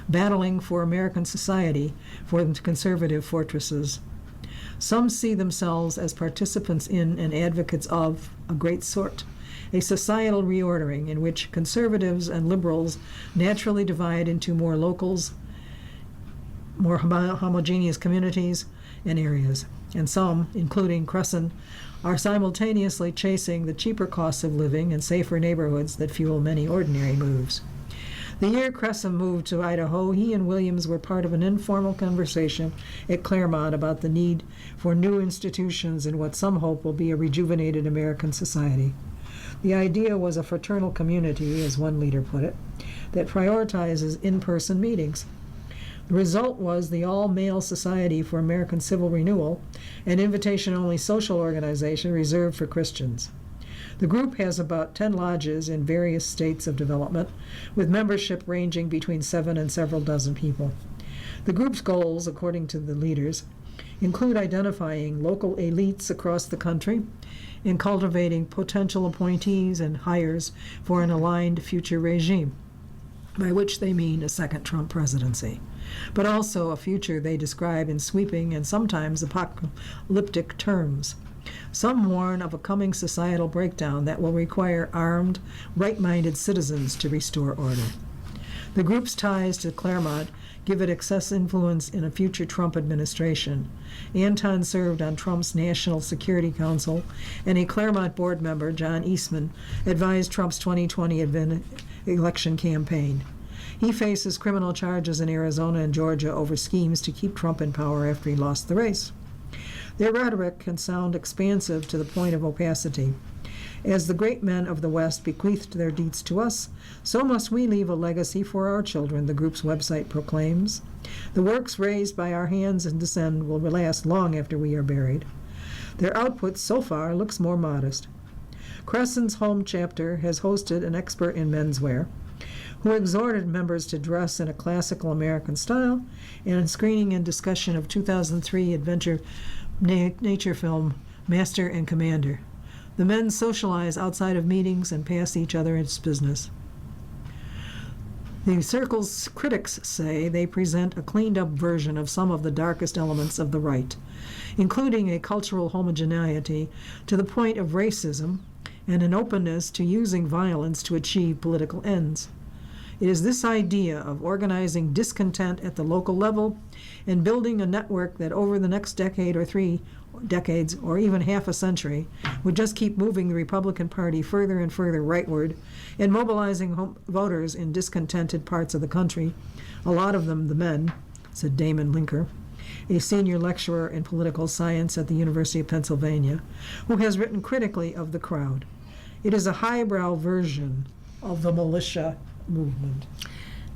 battling for American society for the conservative fortresses. Some see themselves as participants in and advocates of a great sort, a societal reordering in which conservatives and liberals naturally divide into more locals, more homogeneous communities and areas. And some, including Cresson, are simultaneously chasing the cheaper costs of living and safer neighborhoods that fuel many ordinary moves. The year Cresson moved to Idaho, he and Williams were part of an informal conversation at Claremont about the need for new institutions in what some hope will be a rejuvenated American society. The idea was a fraternal community, as one leader put it, that prioritizes in-person meetings. The result was the All-Male Society for American Civil Renewal, an invitation-only social organization reserved for Christians. The group has about 10 lodges in various states of development, with membership ranging between 7 and several dozen people. The group's goals, according to the leaders, include identifying local elites across the country and cultivating potential appointees and hires for an aligned future regime, by which they mean a second Trump presidency, but also a future they describe in sweeping and sometimes apocalyptic terms. Some warn of a coming societal breakdown that will require armed, right-minded citizens to restore order. The group's ties to Claremont give it excess influence in a future Trump administration. Anton served on Trump's National Security Council, and a Claremont board member, John Eastman, advised Trump's 2020 election campaign. He faces criminal charges in Arizona and Georgia over schemes to keep Trump in power after he lost the race. Their rhetoric can sound expansive to the point of opacity. As the great men of the West bequeathed their deeds to us, so must we leave a legacy for our children, the group's website proclaims. The works raised by our hands and descend will last long after we are buried. Their output so far looks more modest. Crescent's home chapter has hosted an expert in menswear who exhorted members to dress in a classical American style, and screening and discussion of 2003 adventure nature film Master and Commander. The men socialize outside of meetings and pass each other its business. The Circle's critics say they present a cleaned-up version of some of the darkest elements of the right, including a cultural homogeneity to the point of racism and an openness to using violence to achieve political ends. It is this idea of organizing discontent at the local level and building a network that over the next decade or 3 decades or even half a century would just keep moving the Republican Party further and further rightward and mobilizing voters in discontented parts of the country, a lot of them the men, said Damon Linker, a senior lecturer in political science at the University of Pennsylvania, who has written critically of the crowd. It is a highbrow version of the militia movement.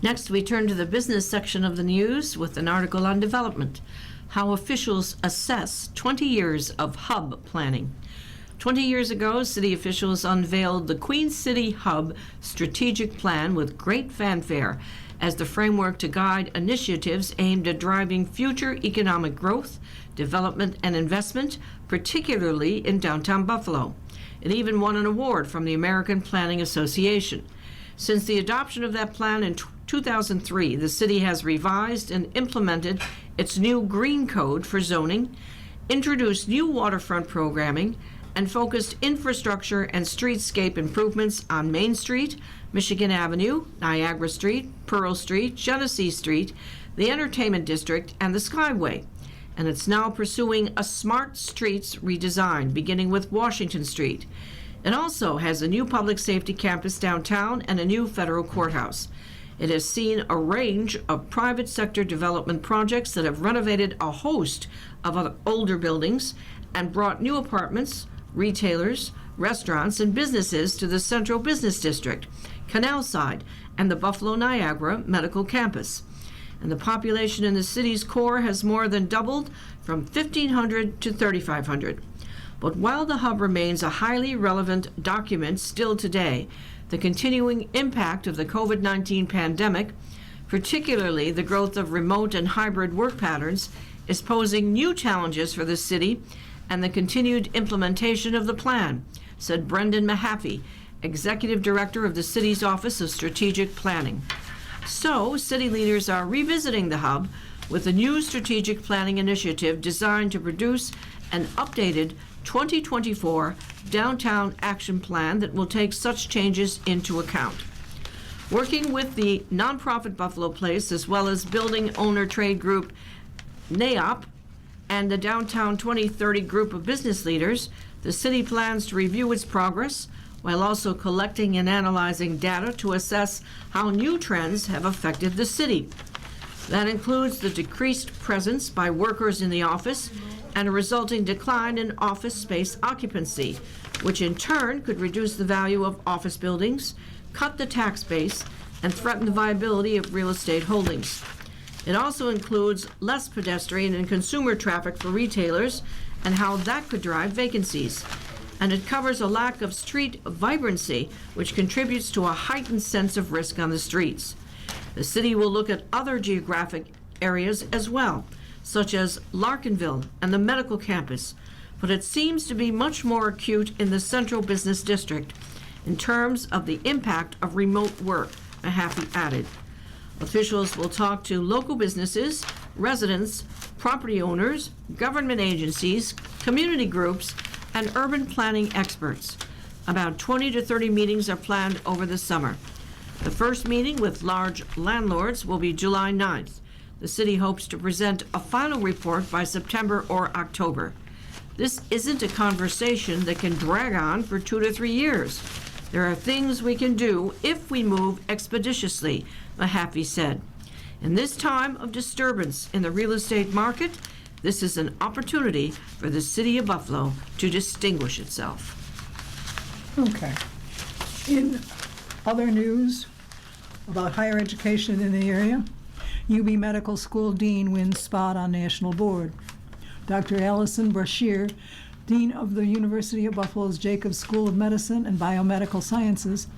Next, we turn to the business section of the news with an article on development, how officials assess 20 years of hub planning. 20 years ago, city officials unveiled the Queen City Hub strategic plan with great fanfare as the framework to guide initiatives aimed at driving future economic growth, development, and investment, particularly in downtown Buffalo. It even won an award from the American Planning Association. Since the adoption of that plan in 2003, the city has revised and implemented its new Green Code for zoning, introduced new waterfront programming, and focused infrastructure and streetscape improvements on Main Street, Michigan Avenue, Niagara Street, Pearl Street, Genesee Street, the Entertainment District, and the Skyway. And it's now pursuing a smart streets redesign, beginning with Washington Street. It also has a new public safety campus downtown and a new federal courthouse. It has seen a range of private sector development projects that have renovated a host of older buildings and brought new apartments, retailers, restaurants, and businesses to the Central Business District, Canal Side, and the Buffalo Niagara Medical Campus. And the population in the city's core has more than doubled from 1,500 to 3,500. But while the hub remains a highly relevant document still today, the continuing impact of the COVID-19 pandemic, particularly the growth of remote and hybrid work patterns, is posing new challenges for the city and the continued implementation of the plan, said Brendan Mahaffey, Executive Director of the city's Office of Strategic Planning. So, city leaders are revisiting the hub with a new strategic planning initiative designed to produce an updated 2024 downtown action plan that will take such changes into account. Working with the nonprofit Buffalo Place, as well as building owner trade group NAOP and the Downtown 2030 group of business leaders, the city plans to review its progress while also collecting and analyzing data to assess how new trends have affected the city. That includes the decreased presence by workers in the office and a resulting decline in office space occupancy, which in turn could reduce the value of office buildings, cut the tax base, and threaten the viability of real estate holdings. It also includes less pedestrian and consumer traffic for retailers and how that could drive vacancies. And it covers a lack of street vibrancy, which contributes to a heightened sense of risk on the streets. The city will look at other geographic areas as well, such as Larkinville and the medical campus, but it seems to be much more acute in the Central Business District in terms of the impact of remote work, Mahaffey added. Officials will talk to local businesses, residents, property owners, government agencies, community groups, and urban planning experts. About 20 to 30 meetings are planned over the summer. The first meeting with large landlords will be July 9th. The city hopes to present a final report by September or October. This isn't a conversation that can drag on for 2 to 3 years. There are things we can do if we move expeditiously, Mahaffey said. In this time of disturbance in the real estate market, this is an opportunity for the city of Buffalo to distinguish itself. Okay. In other news about higher education in the area, UB Medical School Dean wins spot on National Board. Dr. Allison Brashear Dean of the University of Buffalo's Jacobs School of Medicine and Biomedical Sciences,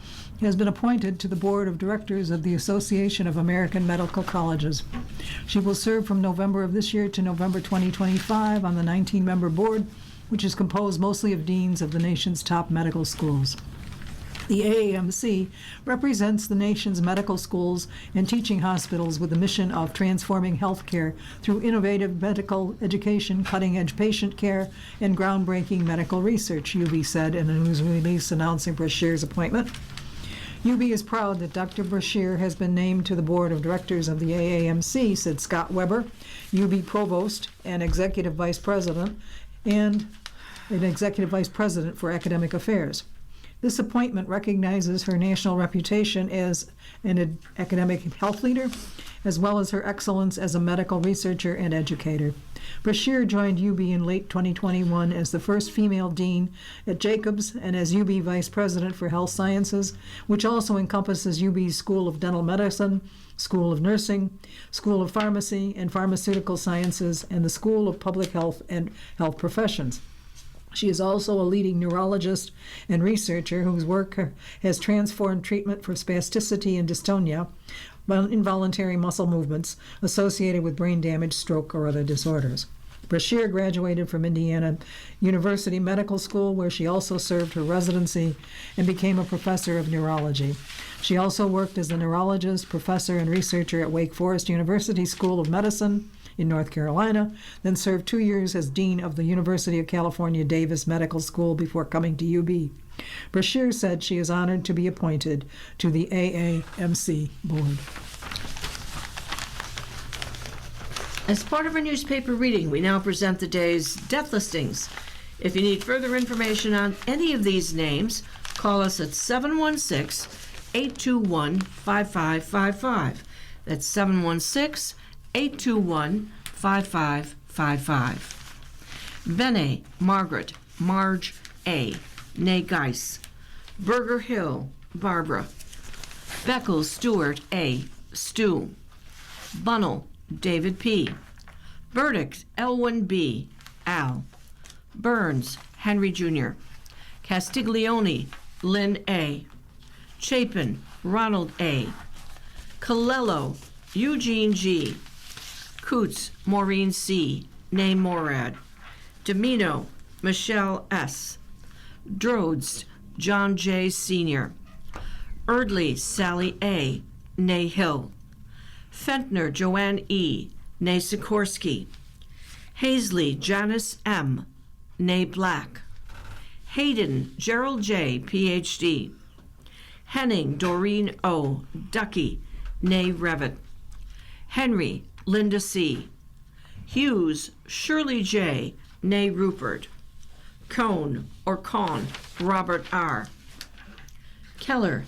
has been appointed to the Board of Directors of the Association of American Medical Colleges. She will serve from November of this year to November 2025 on the 19-member board, which is composed mostly of deans of the nation's top medical schools. The AAMC represents the nation's medical schools and teaching hospitals with the mission of transforming healthcare through innovative medical education, cutting-edge patient care, and groundbreaking medical research, UB said in a news release announcing Brashear's appointment. UB is proud that Dr. Brashear has been named to the board of directors of the AAMC, said Scott Weber, UB Provost and Executive Vice President, and an Executive Vice President for Academic Affairs. This appointment recognizes her national reputation as an academic health leader, as well as her excellence as a medical researcher and educator. Brashear joined UB in late 2021 as the first female dean at Jacobs and as UB Vice President for Health Sciences, which also encompasses UB's School of Dental Medicine, School of Nursing, School of Pharmacy and Pharmaceutical Sciences, and the School of Public Health and Health Professions. She is also a leading neurologist and researcher whose work has transformed treatment for spasticity and dystonia, involuntary muscle movements associated with brain damage, stroke, or other disorders. Brashear graduated from Indiana University Medical School, where she also served her residency and became a professor of neurology. She also worked as a neurologist, professor, and researcher at Wake Forest University School of Medicine in North Carolina, then served 2 years as dean of the University of California Davis Medical School before coming to UB. Brashear said she is honored to be appointed to the AAMC board. As part of our newspaper reading, we now present the day's death listings. If you need further information on any of these names, call us at 716-821-5555. That's 716-821-5555. Bene, Margaret, Marge A., née Geis. Berger Hill, Barbara. Beckles, Stuart A., Stu. Bunnell, David P. Burdick, Elwyn B., Al. Burns, Henry Jr. Castiglione, Lynn A. Chapin, Ronald A. Colello, Eugene G. Coots, Maureen C., née Morad. Domino, Michelle S. Drodes, John J. Sr. Erdley, Sally A., née Hill. Fentner, Joanne E., née Sikorsky. Hazley, Janice M., née Black. Hayden, Gerald J., Ph.D. Henning, Doreen O., Ducky, née Revitt. Henry, Linda C. Hughes, Shirley J., née Rupert. Cohn, or Cohn, Robert R. Keller,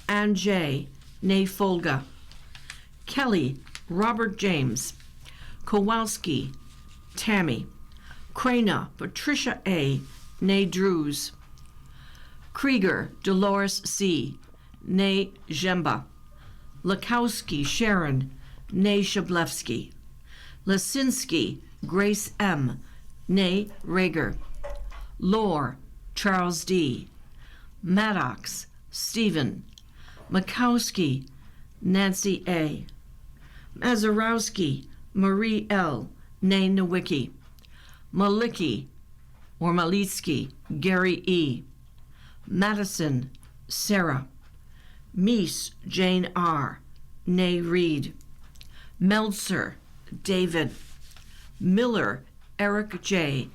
Ann J., née Folga. Kelly, Robert James. Kowalski, Tammy. Crana, Patricia A., née Drews. Krieger, Dolores C., née Zhemba. Lakowski, Sharon, née Shablewski. Lasinski, Grace M., née Rager. Lohr, Charles D. Maddox, Stephen. Makowski, Nancy A. Mazurowski, Marie L., née Nowicki. Malicki, or Malitsky, Gary E. Madison, Sarah. Meese, Jane R., née Reed. Meltzer, David. Miller, Eric J.,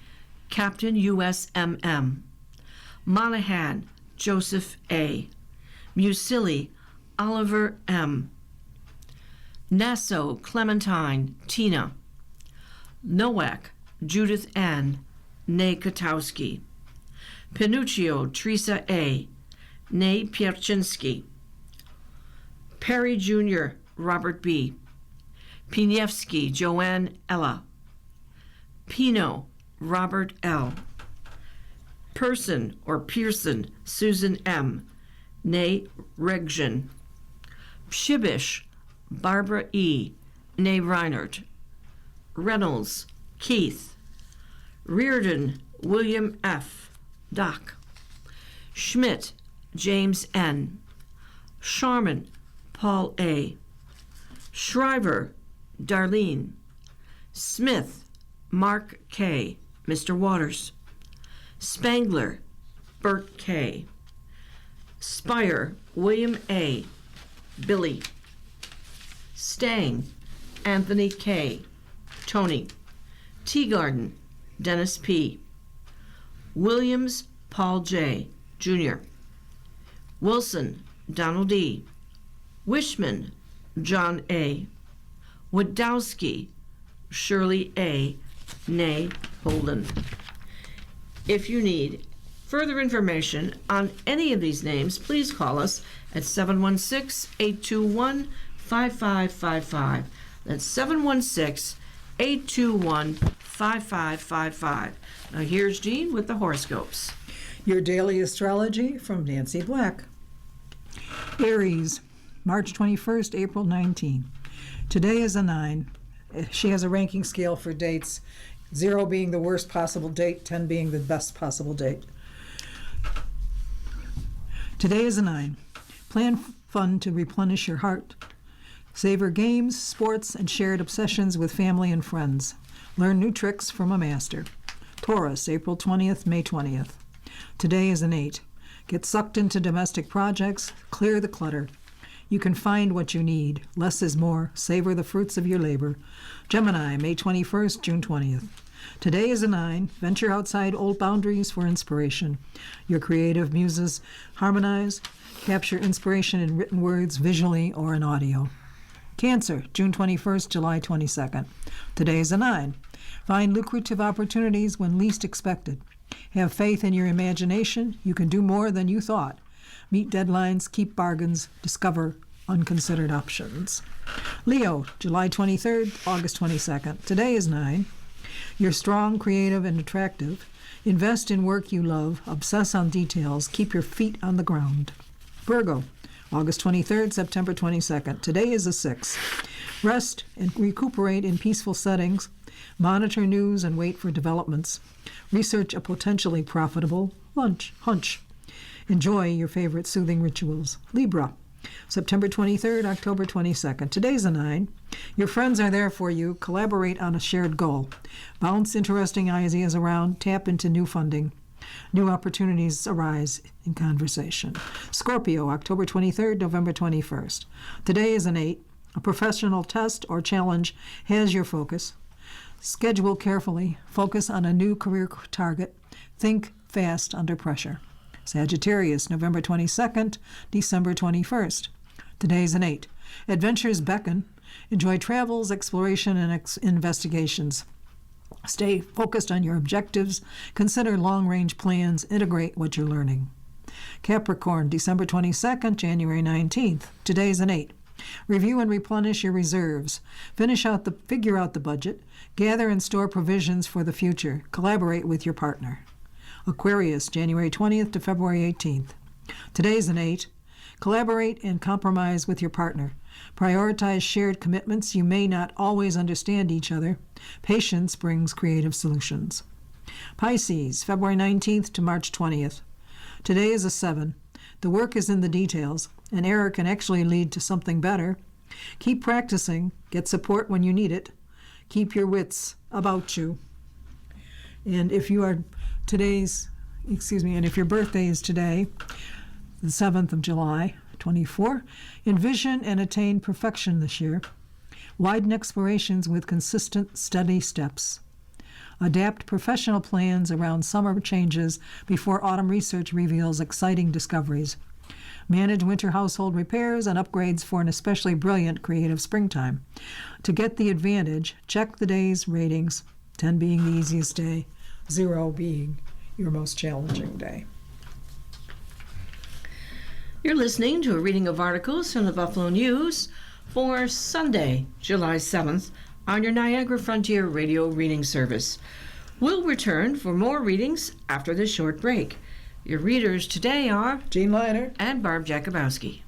Captain USMM. Monahan, Joseph A. Musilli, Oliver M. Nasso, Clementine, Tina. Nowak, Judith N., née Kotowski. Pinuccio, Teresa A., née Pierczynski. Perry Jr., Robert B. Piniewski, Joanne Ella. Pino, Robert L. Person, or Pearson, Susan M., née Regjen. Pshibish, Barbara E., née Reinert. Reynolds, Keith. Reardon, William F. Doc. Schmidt, James N. Sharman, Paul A. Shriver, Darlene. Smith, Mark K. Mr. Waters. Spangler, Bert K. Spire, William A. Billy. Stang, Anthony K. Tony. Teagarden, Dennis P. Williams, Paul J. Jr. Wilson, Donald E. Wishman, John A. Wadowski, Shirley A. Nay Holden. If you need further information on any of these names, please call us at 716-821-5555. That's 716-821-5555. Now here's Jean with the horoscopes. Your daily astrology from Nancy Black. Aries, March 21st, April 19. Today is a 9. She has a ranking scale for dates, 0 being the worst possible date, 10 being the best possible date. Today is a 9. Plan fun to replenish your heart. Savor games, sports, and shared obsessions with family and friends. Learn new tricks from a master. Taurus, April 20th, May 20th. Today is an 8. Get sucked into domestic projects. Clear the clutter. You can find what you need. Less is more. Savor the fruits of your labor. Gemini, May 21st, June 20th. Today is a 9. Venture outside old boundaries for inspiration. Your creative muses harmonize. Capture inspiration in written words, visually, or in audio. Cancer, June 21st, July 22nd. Today is a 9. Find lucrative opportunities when least expected. Have faith in your imagination. You can do more than you thought. Meet deadlines, keep bargains, discover unconsidered options. Leo, July 23rd, August 22nd. Today is 9. You're strong, creative, and attractive. Invest in work you love. Obsess on details. Keep your feet on the ground. Virgo, August 23rd, September 22nd. Today is a 6. Rest and recuperate in peaceful settings. Monitor news and wait for developments. Research a potentially profitable hunch. Enjoy your favorite soothing rituals. Libra, September 23rd, October 22nd. Today's a 9. Your friends are there for you. Collaborate on a shared goal. Bounce interesting ideas around. Tap into new funding. New opportunities arise in conversation. Scorpio, October 23rd, November 21st. Today is an 8. A professional test or challenge has your focus. Schedule carefully. Focus on a new career target. Think fast under pressure. Sagittarius, November 22nd, December 21st. Today's an 8. Adventures beckon. Enjoy travels, exploration, and investigations. Stay focused on your objectives. Consider long-range plans. Integrate what you're learning. Capricorn, December 22nd, January 19th. Today's an 8. Review and replenish your reserves. Figure out the budget. Gather and store provisions for the future. Collaborate with your partner. Aquarius, January 20th to February 18th. Today's an 8. Collaborate and compromise with your partner. Prioritize shared commitments. You may not always understand each other. Patience brings creative solutions. Pisces, February 19th to March 20th. Today is a 7. The work is in the details. An error can actually lead to something better. Keep practicing. Get support when you need it. Keep your wits about you. And if your birthday is today, the 7th of July, 24, envision and attain perfection this year. Widen explorations with consistent, steady steps. Adapt professional plans around summer changes before autumn research reveals exciting discoveries. Manage winter household repairs and upgrades for an especially brilliant creative springtime. To get the advantage, check the day's ratings, 10 being the easiest day, 0 being your most challenging day. You're listening to a reading of articles from the Buffalo News for Sunday, July 7th on your Niagara Frontier Radio reading service. We'll return for more readings after this short break. Your readers today are Jean Leiner and Barb Jakubowski.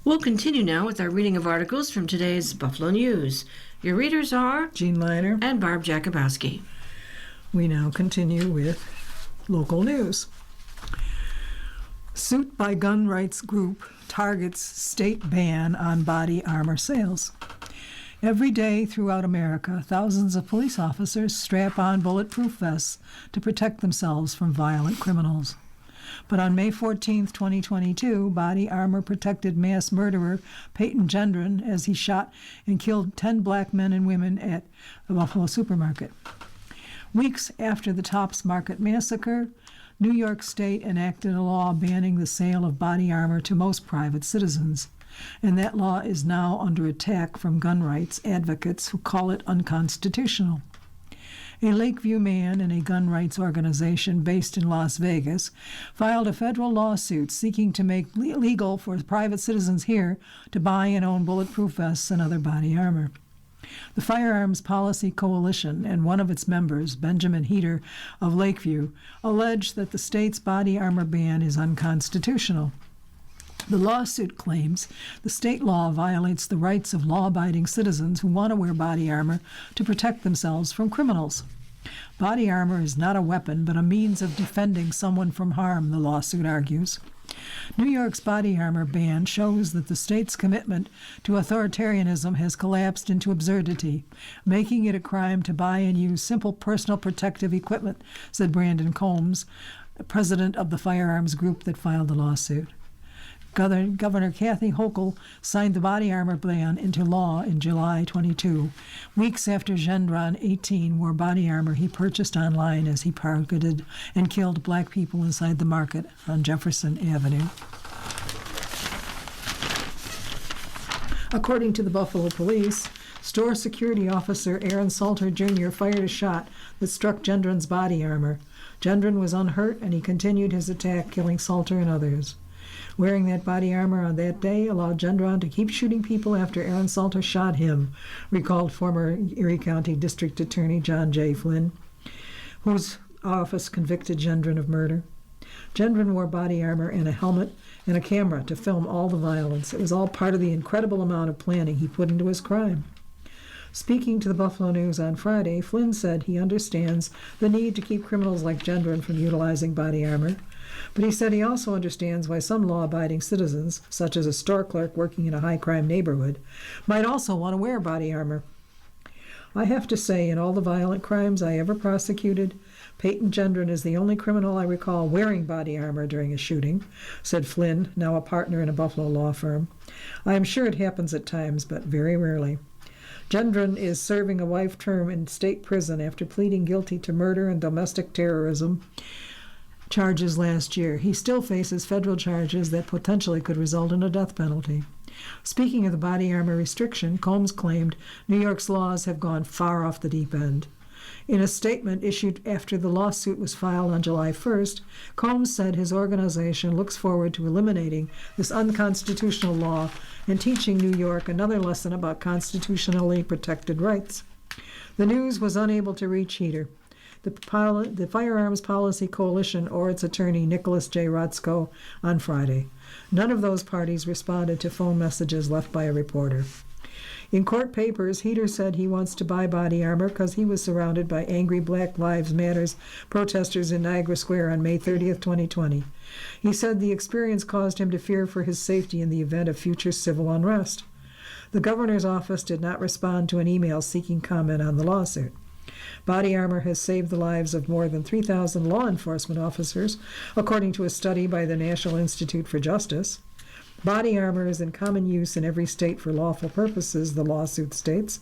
We'll continue now with our reading of articles from today's Buffalo News. Your readers are Jean Leiner. and Barb Jakubowski. We now continue with local news. Suit by gun rights group targets state ban on body armor sales. Every day throughout America, thousands of police officers strap on bulletproof vests to protect themselves from violent criminals. But on May 14, 2022, body armor protected mass murderer Peyton Gendron as he shot and killed 10 black men and women at a Buffalo supermarket. Weeks after the Tops Market massacre, New York State enacted a law banning the sale of body armor to most private citizens, and that law is now under attack from gun rights advocates who call it unconstitutional. A Lakeview man in a gun rights organization based in Las Vegas filed a federal lawsuit seeking to make legal for private citizens here to buy and own bulletproof vests and other body armor. The Firearms Policy Coalition and one of its members, Benjamin Heater of Lakeview, allege that the state's body armor ban is unconstitutional. The lawsuit claims the state law violates the rights of law-abiding citizens who want to wear body armor to protect themselves from criminals. Body armor is not a weapon, but a means of defending someone from harm, the lawsuit argues. New York's body armor ban shows that the state's commitment to authoritarianism has collapsed into absurdity, making it a crime to buy and use simple personal protective equipment, said Brandon Combs, president of the firearms group that filed the lawsuit. Governor Kathy Hochul signed the body armor ban into law in July 22, weeks after Gendron, 18, wore body armor he purchased online as he targeted and killed black people inside the market on Jefferson Avenue. According to the Buffalo Police, store security officer Aaron Salter Jr. fired a shot that struck Gendron's body armor. Gendron was unhurt and he continued his attack, killing Salter and others. Wearing that body armor on that day allowed Gendron to keep shooting people after Aaron Salter shot him, recalled former Erie County District Attorney John J. Flynn, whose office convicted Gendron of murder. Gendron wore body armor and a helmet and a camera to film all the violence. It was all part of the incredible amount of planning he put into his crime. Speaking to the Buffalo News on Friday, Flynn said he understands the need to keep criminals like Gendron from utilizing body armor, but he said he also understands why some law-abiding citizens, such as a store clerk working in a high-crime neighborhood, might also want to wear body armor. I have to say, in all the violent crimes I ever prosecuted, Peyton Gendron is the only criminal I recall wearing body armor during a shooting, said Flynn, now a partner in a Buffalo law firm. I am sure it happens at times, but very rarely. Gendron is serving a life term in state prison after pleading guilty to murder and domestic terrorism charges last year. He still faces federal charges that potentially could result in a death penalty. Speaking of the body armor restriction, Combs claimed New York's laws have gone far off the deep end. In a statement issued after the lawsuit was filed on July 1st, Combs said his organization looks forward to eliminating this unconstitutional law and teaching New York another lesson about constitutionally protected rights. The news was unable to reach Heater. The Firearms Policy Coalition or its attorney, Nicholas J. Rotzko, on Friday. None of those parties responded to phone messages left by a reporter. In court papers, Heater said he wants to buy body armor because he was surrounded by angry Black Lives Matters protesters in Niagara Square on May 30th, 2020. He said the experience caused him to fear for his safety in the event of future civil unrest. The governor's office did not respond to an email seeking comment on the lawsuit. Body armor has saved the lives of more than 3,000 law enforcement officers, according to a study by the National Institute for Justice. Body armor is in common use in every state for lawful purposes, the lawsuit states.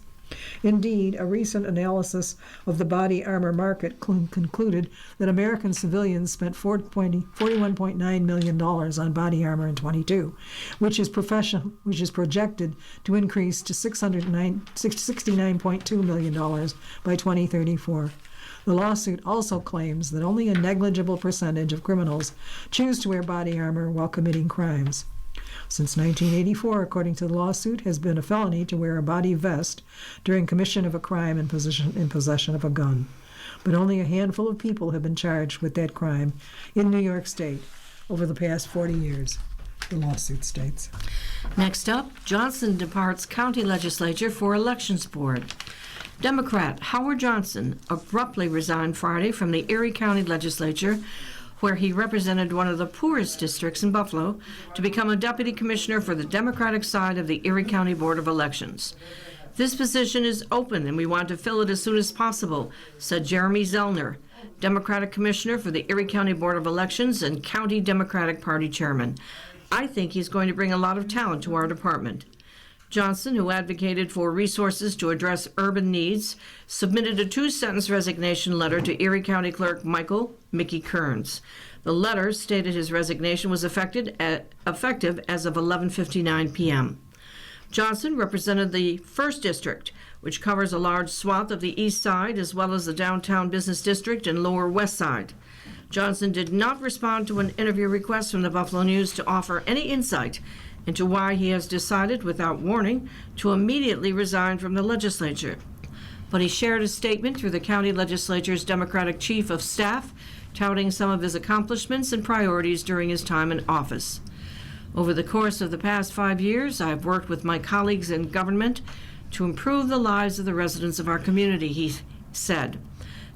Indeed, a recent analysis of the body armor market concluded that American civilians spent $41.9 million on body armor in 22, which is projected to increase to $69.2 million by 2034. The lawsuit also claims that only a negligible percentage of criminals choose to wear body armor while committing crimes. Since 1984, according to the lawsuit, has been a felony to wear a body vest during commission of a crime in possession of a gun. But only a handful of people have been charged with that crime in New York State over the past 40 years, the lawsuit states. Next up, Johnson departs county legislature for elections board. Democrat Howard Johnson abruptly resigned Friday from the Erie County Legislature, where he represented one of the poorest districts in Buffalo, to become a deputy commissioner for the Democratic side of the Erie County Board of Elections. This position is open and we want to fill it as soon as possible, said Jeremy Zellner, Democratic commissioner for the Erie County Board of Elections and County Democratic Party chairman. I think he's going to bring a lot of talent to our department. Johnson, who advocated for resources to address urban needs, submitted a 2-sentence resignation letter to Erie County Clerk Mickey Kearns. The letter stated his resignation was effective as of 11:59 p.m. Johnson represented the 1st District, which covers a large swath of the East Side as well as the Downtown Business District and Lower West Side. Johnson did not respond to an interview request from the Buffalo News to offer any insight into why he has decided, without warning, to immediately resign from the legislature. But he shared a statement through the county legislature's Democratic chief of staff, touting some of his accomplishments and priorities during his time in office. Over the course of the past 5 years, I have worked with my colleagues in government to improve the lives of the residents of our community, he said.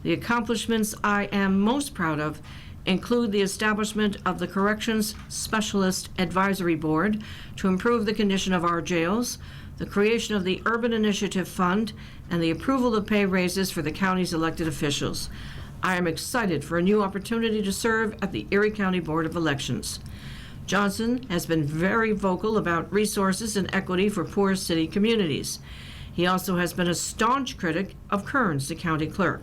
The accomplishments I am most proud of include the establishment of the Corrections Specialist Advisory Board to improve the condition of our jails, the creation of the Urban Initiative Fund, and the approval of pay raises for the county's elected officials. I am excited for a new opportunity to serve at the Erie County Board of Elections. Johnson has been very vocal about resources and equity for poor city communities. He also has been a staunch critic of Kearns, the county clerk.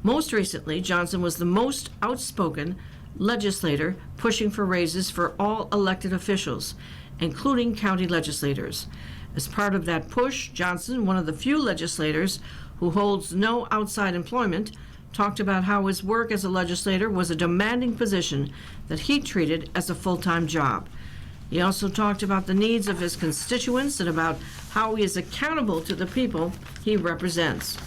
Most recently, Johnson was the most outspoken legislator pushing for raises for all elected officials, including county legislators. As part of that push, Johnson, one of the few legislators who holds no outside employment, talked about how his work as a legislator was a demanding position that he treated as a full-time job. He also talked about the needs of his constituents and about how he is accountable to the people he represents.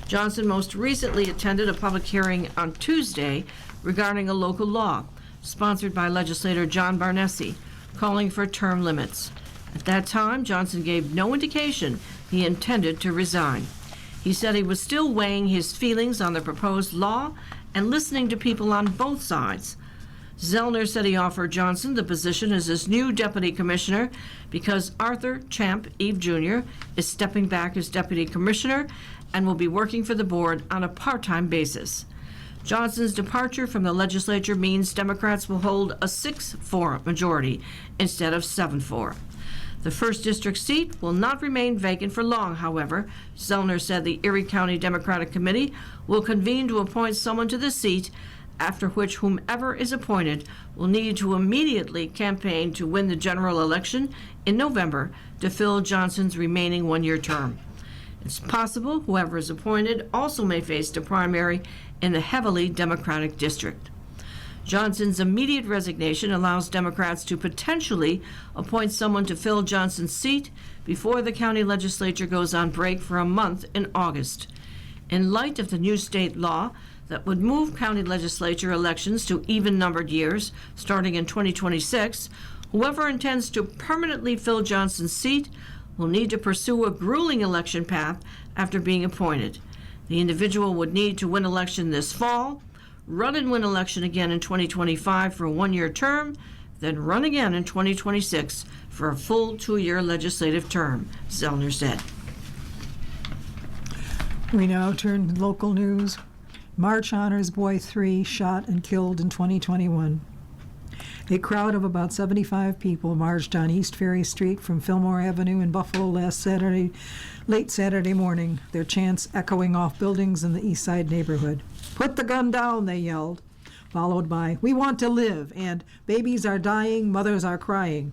Johnson most recently attended a public hearing on Tuesday regarding a local law sponsored by legislator John Barnesi, calling for term limits. At that time, Johnson gave no indication he intended to resign. He said he was still weighing his feelings on the proposed law and listening to people on both sides. Zellner said he offered Johnson the position as his new deputy commissioner because Arthur Champ Eve Jr. is stepping back as deputy commissioner and will be working for the board on a part-time basis. Johnson's departure from the legislature means Democrats will hold a 6-4 majority instead of 7-4. The 1st District seat will not remain vacant for long, however. Zellner said the Erie County Democratic Committee will convene to appoint someone to the seat, after which whomever is appointed will need to immediately campaign to win the general election in November to fill Johnson's remaining 1-year term. It's possible whoever is appointed also may face a primary in the heavily Democratic district. Johnson's immediate resignation allows Democrats to potentially appoint someone to fill Johnson's seat before the county legislature goes on break for a month in August. In light of the new state law that would move county legislature elections to even-numbered years starting in 2026, whoever intends to permanently fill Johnson's seat will need to pursue a grueling election path after being appointed. The individual would need to win election this fall, run and win election again in 2025 for a 1-year term, then run again in 2026 for a full 2-year legislative term, Zellner said. We now turn to local news. March honors boy 3 shot and killed in 2021. A crowd of about 75 people marched on East Ferry Street from Fillmore Avenue in Buffalo late Saturday morning, their chants echoing off buildings in the East Side neighborhood. "Put the gun down," they yelled, followed by, "We want to live," and "Babies are dying, mothers are crying."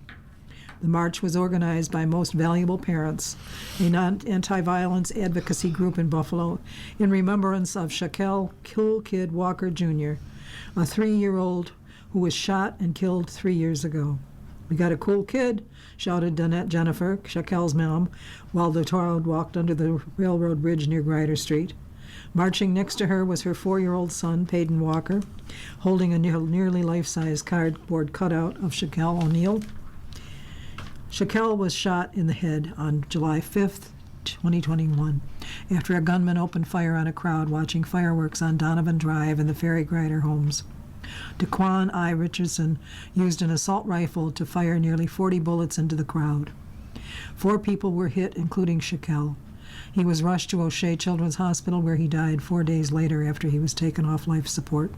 The march was organized by Most Valuable Parents, a anti-violence advocacy group in Buffalo, in remembrance of Shaquille "Cool Kid" Walker Jr., a 3-year-old who was shot and killed 3 years ago. "We got a cool kid," shouted Donette Jennifer, Shaquille's mom, while the crowd walked under the railroad bridge near Grider Street. Marching next to her was her 4-year-old son, Peyton Walker, holding a nearly life-size cardboard cutout of Shaquille O'Neal. Shaquille was shot in the head on July 5th, 2021, after a gunman opened fire on a crowd watching fireworks on Donovan Drive in the Ferry Grider homes. Daquan I. Richardson used an assault rifle to fire nearly 40 bullets into the crowd. 4 people were hit, including Shaquille. He was rushed to O'Shea Children's Hospital, where he died 4 days later after he was taken off life support.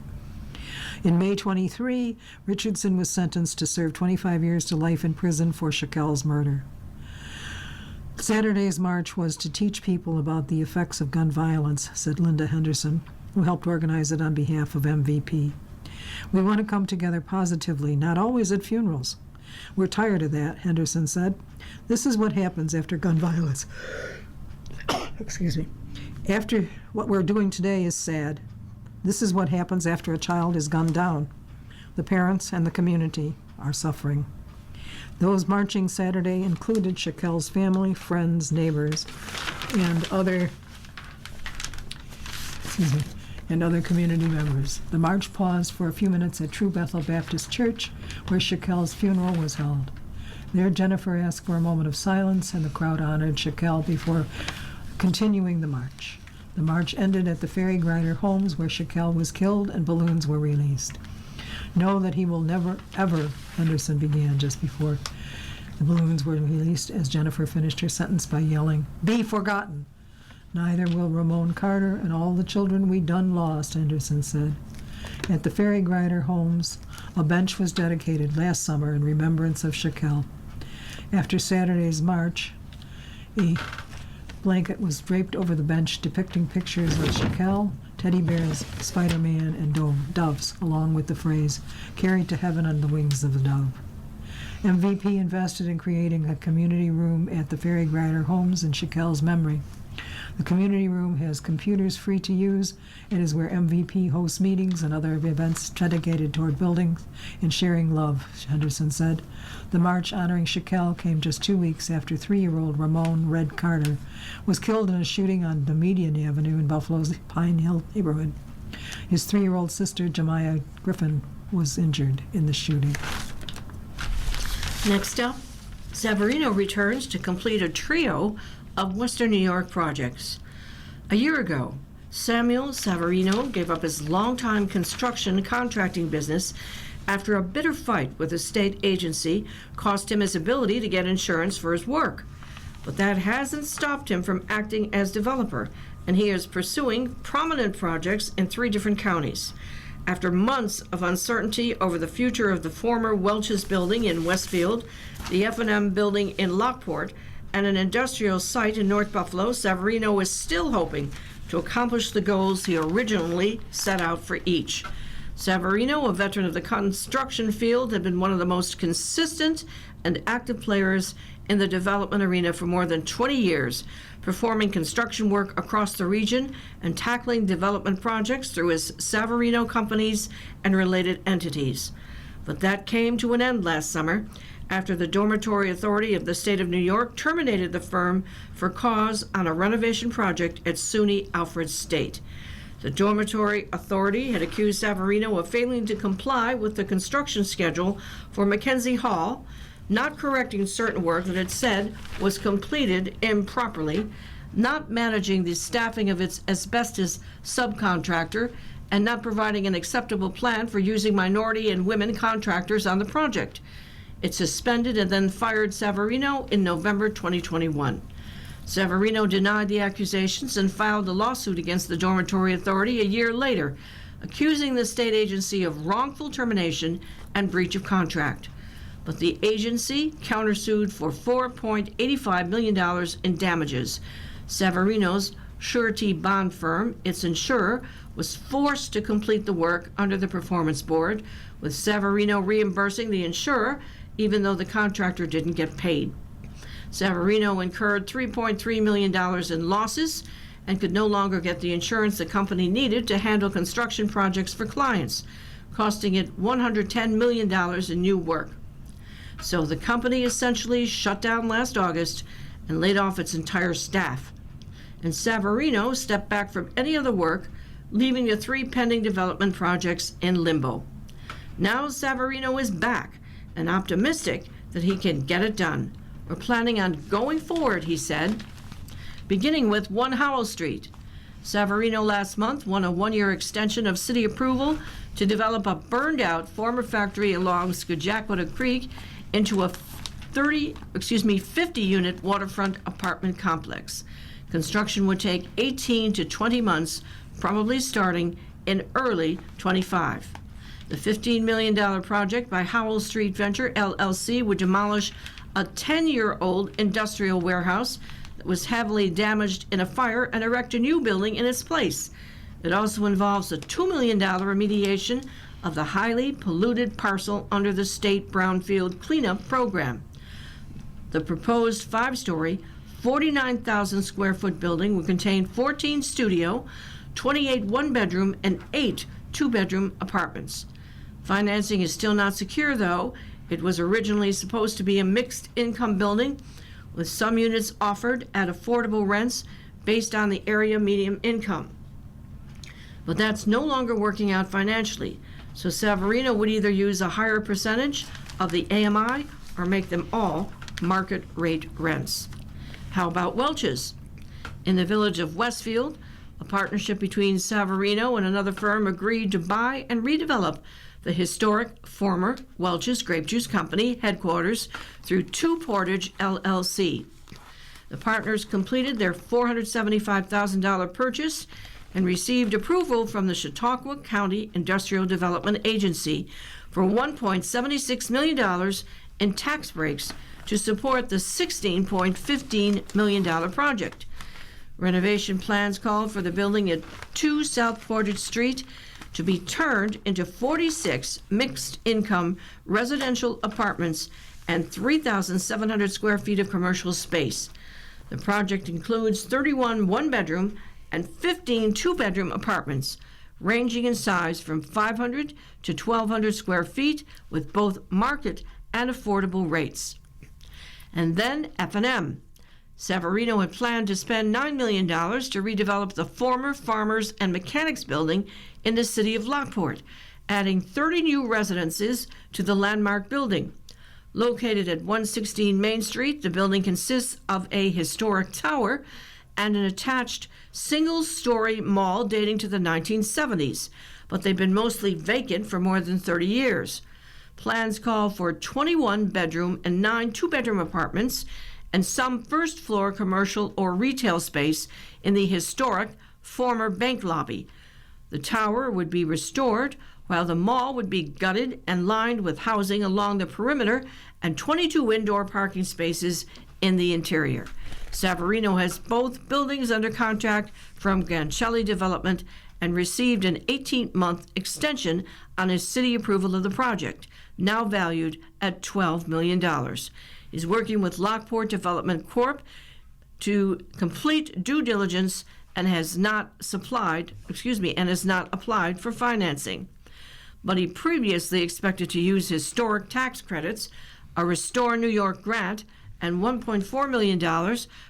In May 23, Richardson was sentenced to serve 25 years to life in prison for Shaquille's murder. Saturday's march was to teach people about the effects of gun violence, said Linda Henderson, who helped organize it on behalf of MVP. "We want to come together positively, not always at funerals. We're tired of that," Henderson said. "This is what happens after gun violence." Excuse me. "After what we're doing today is sad. This is what happens after a child is gunned down. The parents and the community are suffering." Those marching Saturday included Shaquille's family, friends, neighbors, and other community members. The march paused for a few minutes at True Bethel Baptist Church, where Shaquille's funeral was held. There, Jennifer asked for a moment of silence, and the crowd honored Shaquille before continuing the march. The march ended at the Ferry Grider homes, where Shaquille was killed and balloons were released. "Know that he will never, ever," Henderson began just before the balloons were released, as Jennifer finished her sentence by yelling, "Be forgotten. Neither will Ramon Carter and all the children we done lost," Henderson said. At the Ferry Grider homes, a bench was dedicated last summer in remembrance of Shaquille. After Saturday's march, a blanket was draped over the bench depicting pictures of Shaquille, teddy bears, Spider-Man, and doves, along with the phrase, "Carried to heaven on the wings of a dove." MVP invested in creating a community room at the Ferry Grider homes in Shaquille's memory. The community room has computers free to use. It is where MVP hosts meetings and other events dedicated toward building and sharing love, Henderson said. The march honoring Shaquille came just 2 weeks after 3-year-old Ramon "Red" Carter was killed in a shooting on Domitian Avenue in Buffalo's Pine Hill neighborhood. His 3-year-old sister, Jemiah Griffin, was injured in the shooting. Next up, Savarino returns to complete a trio of Western New York projects. A year ago, Samuel Savarino gave up his longtime construction contracting business after a bitter fight with a state agency cost him his ability to get insurance for his work. But that hasn't stopped him from acting as developer, and he is pursuing prominent projects in 3 different counties. After months of uncertainty over the future of the former Welch's building in Westfield, the F&M building in Lockport, and an industrial site in North Buffalo, Savarino is still hoping to accomplish the goals he originally set out for each. Savarino, a veteran of the construction field, had been one of the most consistent and active players in the development arena for more than 20 years, performing construction work across the region and tackling development projects through his Savarino companies and related entities. But that came to an end last summer after the Dormitory Authority of the State of New York terminated the firm for cause on a renovation project at SUNY Alfred State. The Dormitory Authority had accused Savarino of failing to comply with the construction schedule for Mackenzie Hall, not correcting certain work that it said was completed improperly, not managing the staffing of its asbestos subcontractor, and not providing an acceptable plan for using minority and women contractors on the project. It suspended and then fired Savarino in November 2021. Severino denied the accusations and filed a lawsuit against the Dormitory Authority a year later, accusing the state agency of wrongful termination and breach of contract. But the agency countersued for $4.85 million in damages. Severino's surety bond firm, its insurer, was forced to complete the work under the performance board, with Severino reimbursing the insurer even though the contractor didn't get paid. Severino incurred $3.3 million in losses and could no longer get the insurance the company needed to handle construction projects for clients, costing it $110 million in new work. So the company essentially shut down last August and laid off its entire staff. And Severino stepped back from any other work, leaving the 3 pending development projects in limbo. Now Severino is back and optimistic that he can get it done. We're planning on going forward, he said, beginning with 1 Howell Street. Severino last month won a 1-year extension of city approval to develop a burned-out former factory along Scajaquada Creek into a 50-unit waterfront apartment complex. Construction would take 18 to 20 months, probably starting in early 25. The $15 million project by Howell Street Venture, LLC, would demolish a 10-year-old industrial warehouse that was heavily damaged in a fire and erect a new building in its place. It also involves a $2 million remediation of the highly polluted parcel under the state brownfield cleanup program. The proposed 5-story, 49,000 square foot building will contain 14 studio, 28 one-bedroom, and 8 two-bedroom apartments. Financing is still not secure, though. It was originally supposed to be a mixed-income building, with some units offered at affordable rents based on the area median income. But that's no longer working out financially, so Severino would either use a higher percentage of the AMI or make them all market rate rents. How about Welch's? In the village of Westfield, a partnership between Severino and another firm agreed to buy and redevelop the historic former Welch's Grape Juice Company headquarters through Two Portage LLC. The partners completed their $475,000 purchase and received approval from the Chautauqua County Industrial Development Agency for $1.76 million in tax breaks to support the $16.15 million project. Renovation plans called for the building at 2 South Portage Street to be turned into 46 mixed-income residential apartments and 3,700 square feet of commercial space. The project includes 31 one-bedroom and 15 two-bedroom apartments, ranging in size from 500 to 1,200 square feet with both market and affordable rates. And then F&M. Severino had planned to spend $9 million to redevelop the former Farmers and Mechanics building in the city of Lockport, adding 30 new residences to the landmark building. Located at 116 Main Street, the building consists of a historic tower and an attached single-story mall dating to the 1970s, but they've been mostly vacant for more than 30 years. Plans call for 21 bedroom and 9 two-bedroom apartments and some first-floor commercial or retail space in the historic former bank lobby. The tower would be restored, while the mall would be gutted and lined with housing along the perimeter and 22 indoor parking spaces in the interior. Severino has both buildings under contract from Gancelli Development and received an 18-month extension on his city approval of the project, now valued at $12 million. He's working with Lockport Development Corp. To complete due diligence and has not applied for financing. But he previously expected to use historic tax credits, a Restore New York grant, and $1.4 million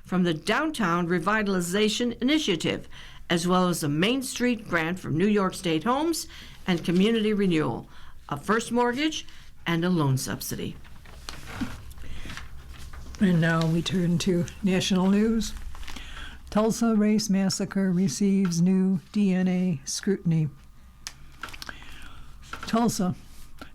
from the Downtown Revitalization Initiative, as well as a Main Street grant from New York State Homes and Community Renewal, a first mortgage, and a loan subsidy. And now we turn to national news. Tulsa race massacre receives new DNA scrutiny. Tulsa.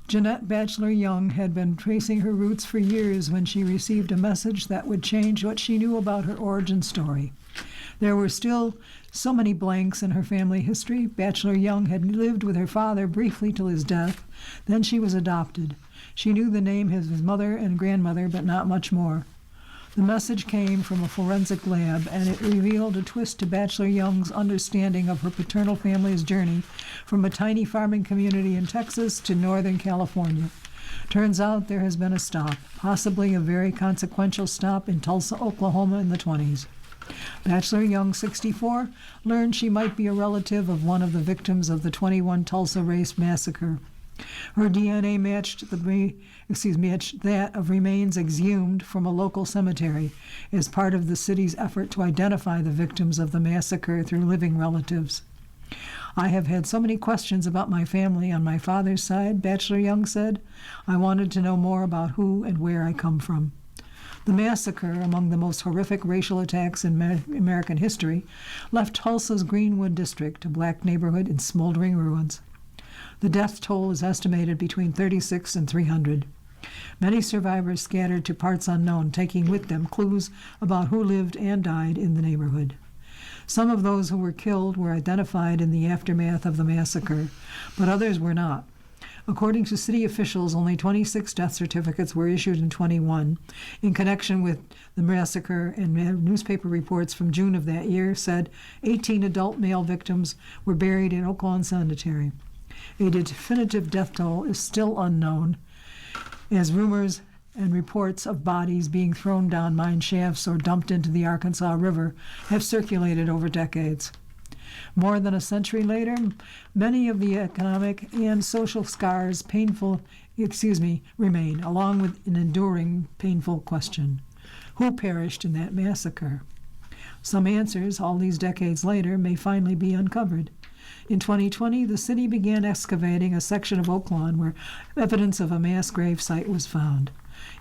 Jeanette Batchelor Young had been tracing her roots for years when she received a message that would change what she knew about her origin story. There were still so many blanks in her family history. Batchelor Young had lived with her father briefly till his death. Then she was adopted. She knew the name of his mother and grandmother, but not much more. The message came from a forensic lab, and it revealed a twist to Batchelor Young's understanding of her paternal family's journey from a tiny farming community in Texas to Northern California. Turns out there has been a stop, possibly a very consequential stop in Tulsa, Oklahoma in the 20s. Batchelor Young, 64, learned she might be a relative of one of the victims of the 21 Tulsa Race Massacre. Her DNA matched that of remains exhumed from a local cemetery as part of the city's effort to identify the victims of the massacre through living relatives. I have had so many questions about my family on my father's side, Batchelor Young said. I wanted to know more about who and where I come from. The massacre, among the most horrific racial attacks in American history, left Tulsa's Greenwood district, a black neighborhood, in smoldering ruins. The death toll is estimated between 36 and 300. Many survivors scattered to parts unknown, taking with them clues about who lived and died in the neighborhood. Some of those who were killed were identified in the aftermath of the massacre, but others were not. According to city officials, only 26 death certificates were issued in 21 in connection with the massacre, and newspaper reports from June of that year said 18 adult male victims were buried in Oak Lawn Cemetery. A definitive death toll is still unknown, as rumors and reports of bodies being thrown down mine shafts or dumped into the Arkansas River have circulated over decades. More than a century later, many of the economic and social scars remain, along with an enduring, painful question. Who perished in that massacre? Some answers, all these decades later, may finally be uncovered. In 2020, the city began excavating a section of Oak Lawn where evidence of a mass grave site was found.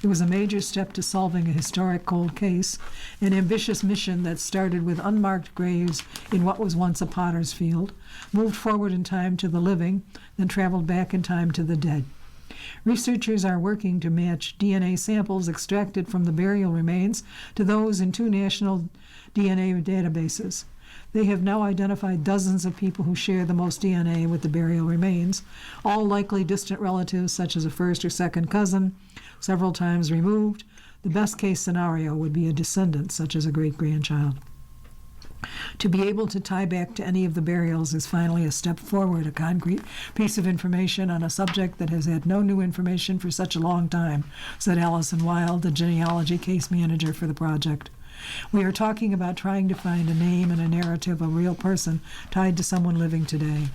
It was a major step to solving a historic cold case, an ambitious mission that started with unmarked graves in what was once a potter's field, moved forward in time to the living, then traveled back in time to the dead. Researchers are working to match DNA samples extracted from the burial remains to those in 2 national DNA databases. They have now identified dozens of people who share the most DNA with the burial remains, all likely distant relatives such as a first or second cousin, several times removed. The best-case scenario would be a descendant, such as a great-grandchild. To be able to tie back to any of the burials is finally a step forward, a concrete piece of information on a subject that has had no new information for such a long time, said Allison Wild, the genealogy case manager for the project. We are talking about trying to find a name and a narrative, a real person tied to someone living today.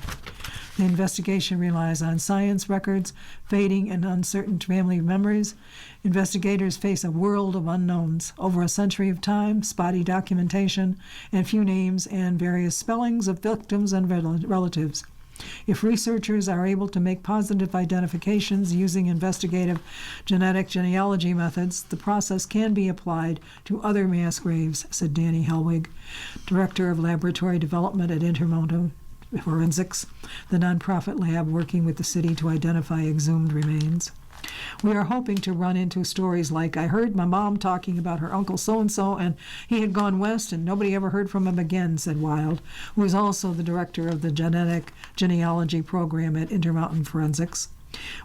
The investigation relies on science records, fading and uncertain family memories. Investigators face a world of unknowns, over a century of time, spotty documentation, and few names and various spellings of victims and relatives. If researchers are able to make positive identifications using investigative genetic genealogy methods, the process can be applied to other mass graves, said Danny Helwig, Director of Laboratory Development at Intermountain Forensics, the nonprofit lab working with the city to identify exhumed remains. We are hoping to run into stories like, I heard my mom talking about her uncle so-and-so and he had gone west and nobody ever heard from him again, said Wild, who is also the director of the genetic genealogy program at Intermountain Forensics.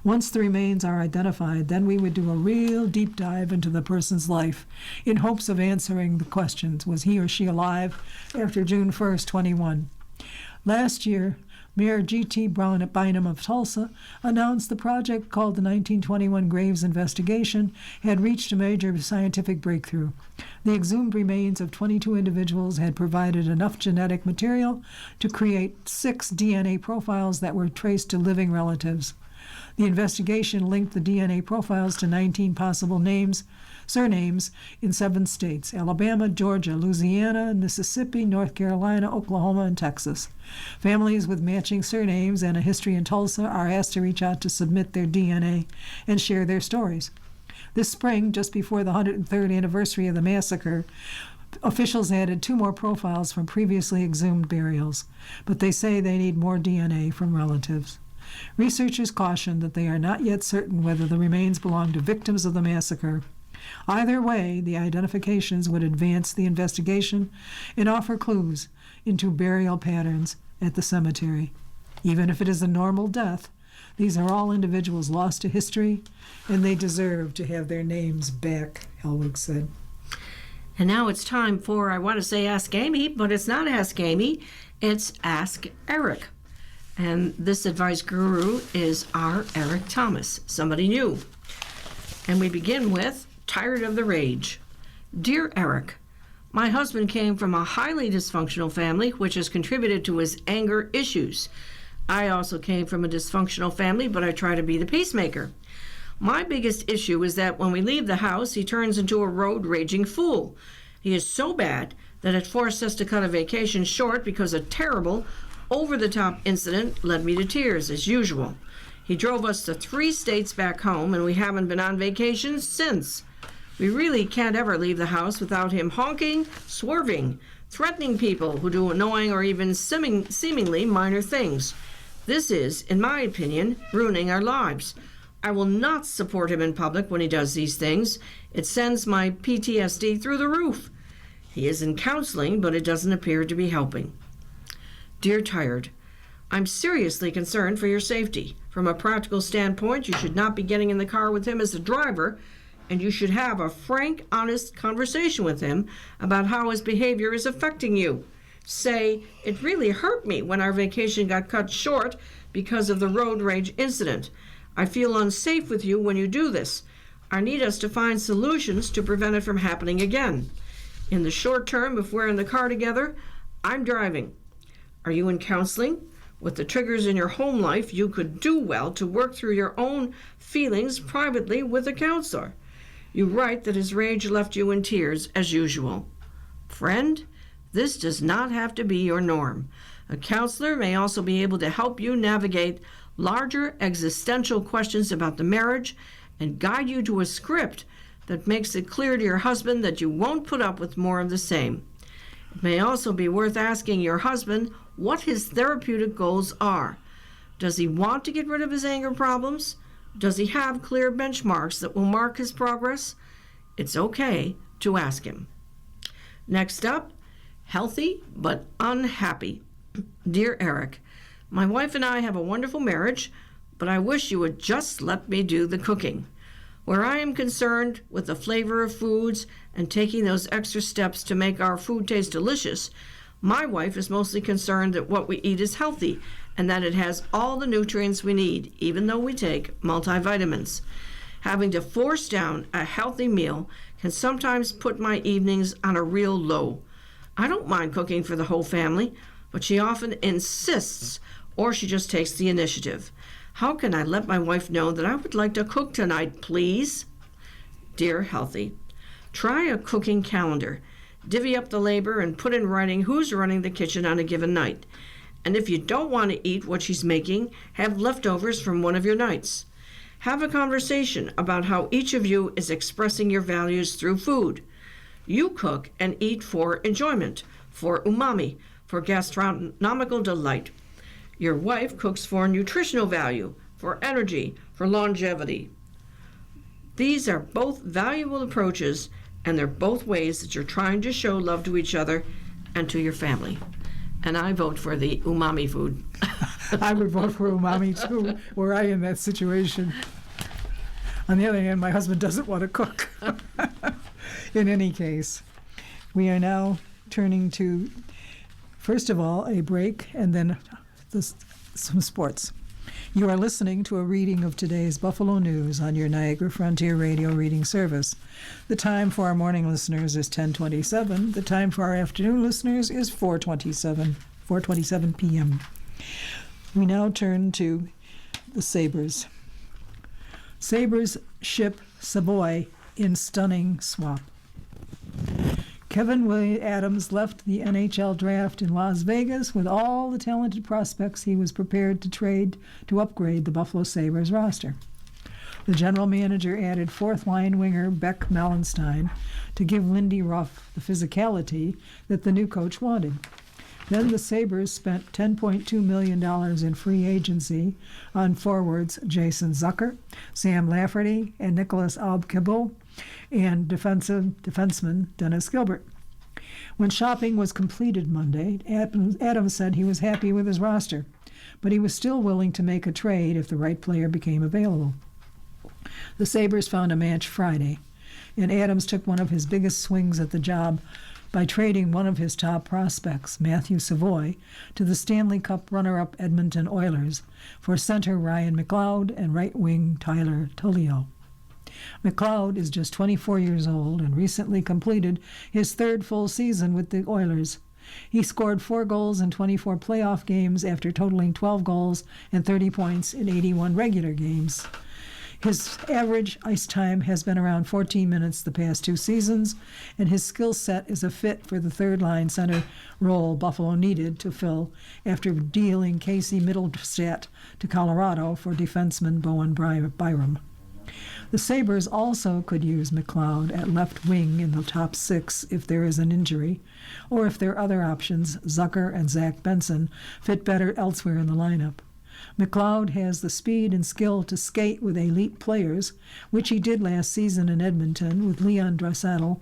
Once the remains are identified, then we would do a real deep dive into the person's life in hopes of answering the questions. Was he or she alive after June 1st, 21? Last year, Mayor G.T. Bynum of Tulsa announced the project, called the 1921 Graves Investigation, had reached a major scientific breakthrough. The exhumed remains of 22 individuals had provided enough genetic material to create 6 DNA profiles that were traced to living relatives. The investigation linked the DNA profiles to 19 possible surnames in 7 states: Alabama, Georgia, Louisiana, Mississippi, North Carolina, Oklahoma, and Texas. Families with matching surnames and a history in Tulsa are asked to reach out to submit their DNA and share their stories. This spring, just before the 103rd anniversary of the massacre, officials added 2 more profiles from previously exhumed burials, but they say they need more DNA from relatives. Researchers caution that they are not yet certain whether the remains belong to victims of the massacre. Either way, the identifications would advance the investigation and offer clues into burial patterns at the cemetery. Even if it is a normal death, these are all individuals lost to history, and they deserve to have their names back, Helwig said. And now it's time for, I want to say Ask Amy, but it's not Ask Amy, it's Ask Eric. And this advice guru is our Eric Thomas, somebody new. And we begin with Tired of the Rage. Dear Eric, my husband came from a highly dysfunctional family, which has contributed to his anger issues. I also came from a dysfunctional family, but I try to be the peacemaker. My biggest issue is that when we leave the house, he turns into a road-raging fool. He is so bad that it forced us to cut a vacation short because a terrible, over-the-top incident led me to tears, as usual. He drove us to 3 states back home, and we haven't been on vacation since. We really can't ever leave the house without him honking, swerving, threatening people who do annoying or even seemingly minor things. This is, in my opinion, ruining our lives. I will not support him in public when he does these things. It sends my PTSD through the roof. He is in counseling, but it doesn't appear to be helping. Dear Tired, I'm seriously concerned for your safety. From a practical standpoint, you should not be getting in the car with him as a driver, and you should have a frank, honest conversation with him about how his behavior is affecting you. Say, it really hurt me when our vacation got cut short because of the road rage incident. I feel unsafe with you when you do this. I need us to find solutions to prevent it from happening again. In the short term, if we're in the car together, I'm driving. Are you in counseling? With the triggers in your home life, you could do well to work through your own feelings privately with a counselor. You write that his rage left you in tears, as usual. Friend, this does not have to be your norm. A counselor may also be able to help you navigate larger existential questions about the marriage and guide you to a script that makes it clear to your husband that you won't put up with more of the same. It may also be worth asking your husband what his therapeutic goals are. Does he want to get rid of his anger problems? Does he have clear benchmarks that will mark his progress? It's okay to ask him. Next up, healthy but unhappy. Dear Eric, my wife and I have a wonderful marriage, but I wish you would just let me do the cooking. Where I am concerned with the flavor of foods and taking those extra steps to make our food taste delicious, my wife is mostly concerned that what we eat is healthy and that it has all the nutrients we need, even though we take multivitamins. Having to force down a healthy meal can sometimes put my evenings on a real low. I don't mind cooking for the whole family, but she often insists, or she just takes the initiative. How can I let my wife know that I would like to cook tonight, please? Dear Healthy, try a cooking calendar. Divvy up the labor and put in writing who's running the kitchen on a given night. And if you don't want to eat what she's making, have leftovers from one of your nights. Have a conversation about how each of you is expressing your values through food. You cook and eat for enjoyment, for umami, for gastronomical delight. Your wife cooks for nutritional value, for energy, for longevity. These are both valuable approaches, and they're both ways that you're trying to show love to each other and to your family. And I vote for the umami food. I would vote for umami too, were I in that situation. On the other hand, my husband doesn't want to cook. In any case, we are now turning to, first of all, a break and then some sports. You are listening to a reading of today's Buffalo News on your Niagara Frontier Radio reading service. The time for our morning listeners is 10:27. The time for our afternoon listeners is 4:27 p.m. We now turn to the Sabres. Sabres ship Savoy in stunning swap. Kevin William Adams left the NHL draft in Las Vegas with all the talented prospects he was prepared to trade to upgrade the Buffalo Sabres roster. The general manager added fourth-line winger Beck Malenstein to give Lindy Ruff the physicality that the new coach wanted. Then the Sabres spent $10.2 million in free agency on forwards Jason Zucker, Sam Lafferty, and Nicholas Aube-Kubel, and defenseman Dennis Gilbert. When shopping was completed Monday, Adams said he was happy with his roster, but he was still willing to make a trade if the right player became available. The Sabres found a match Friday, and Adams took one of his biggest swings at the job by trading one of his top prospects, Matthew Savoy, to the Stanley Cup runner-up Edmonton Oilers for center Ryan McLeod and right wing Tyler Tullio. McLeod is just 24 years old and recently completed his third full season with the Oilers. He scored 4 goals in 24 playoff games after totaling 12 goals and 30 points in 81 regular games. His average ice time has been around 14 minutes the past 2 seasons, and his skill set is a fit for the third-line center role Buffalo needed to fill after dealing Casey Mittelstadt to Colorado for defenseman Bowen Byram. The Sabres also could use McLeod at left wing in the top 6 if there is an injury, or if their other options, Zucker and Zach Benson, fit better elsewhere in the lineup. McLeod has the speed and skill to skate with elite players, which he did last season in Edmonton with Leon Draisaitl.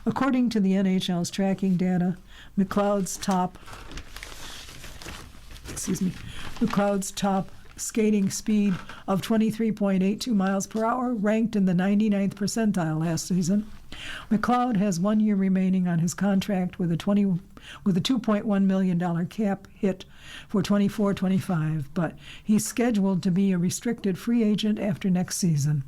According to the NHL's tracking data, McLeod's top skating speed of 23.82 miles per hour ranked in the 99th percentile last season. McLeod has 1 year remaining on his contract with a $2.1 million cap hit for 24-25, but he's scheduled to be a restricted free agent after next season.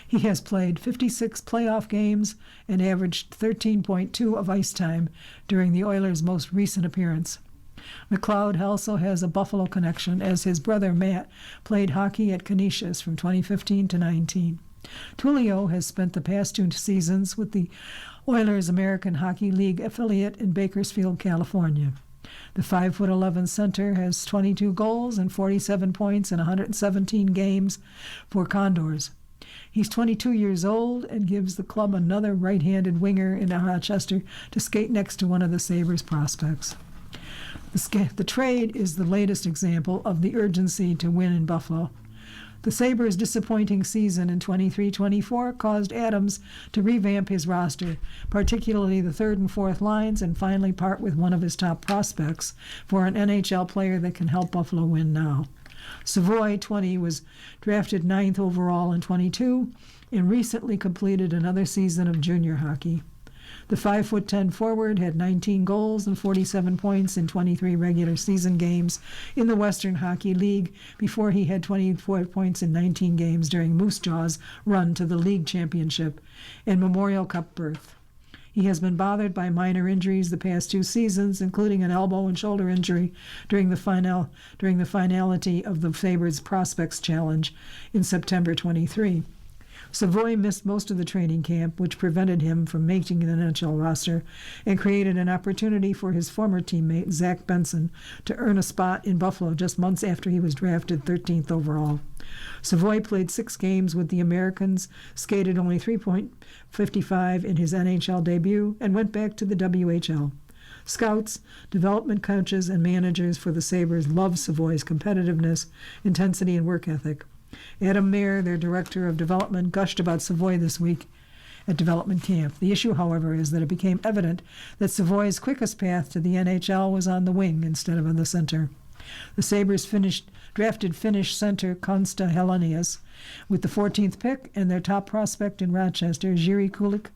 He has played 56 playoff games and averaged 13.2 of ice time during the Oilers' most recent appearance. McLeod also has a Buffalo connection, as his brother Matt played hockey at Canisius from 2015 to 19. Tullio has spent the past 2 seasons with the Oilers American Hockey League affiliate in Bakersfield, California. The 5'11" center has 22 goals and 47 points in 117 games for Condors. He's 22 years old and gives the club another right-handed winger in Rochester to skate next to one of the Sabres prospects. The trade is the latest example of the urgency to win in Buffalo. The Sabres' disappointing season in 23-24 caused Adams to revamp his roster, particularly the third and fourth lines, and finally part with one of his top prospects for an NHL player that can help Buffalo win now. Savoy, 20, was drafted 9th overall in 22 and recently completed another season of junior hockey. The 5'10" forward had 19 goals and 47 points in 23 regular season games in the Western Hockey League before he had 24 points in 19 games during Moose Jaw's run to the league championship and Memorial Cup berth. He has been bothered by minor injuries the past 2 seasons, including an elbow and shoulder injury during the finality of the Sabres Prospects Challenge in September 23. Savoy missed most of the training camp, which prevented him from making the NHL roster and created an opportunity for his former teammate, Zach Benson, to earn a spot in Buffalo just months after he was drafted 13th overall. Savoy played 6 games with the Americans, skated only 3.55 in his NHL debut, and went back to the WHL. Scouts, development coaches, and managers for the Sabres love Savoy's competitiveness, intensity, and work ethic. Adam Mayer, their director of development, gushed about Savoy this week at development camp. The issue, however, is that it became evident that Savoy's quickest path to the NHL was on the wing instead of in the center. The Sabres drafted Finnish center Konsta Helenius with the 14th pick, and their top prospect in Rochester, Jiri Kulik,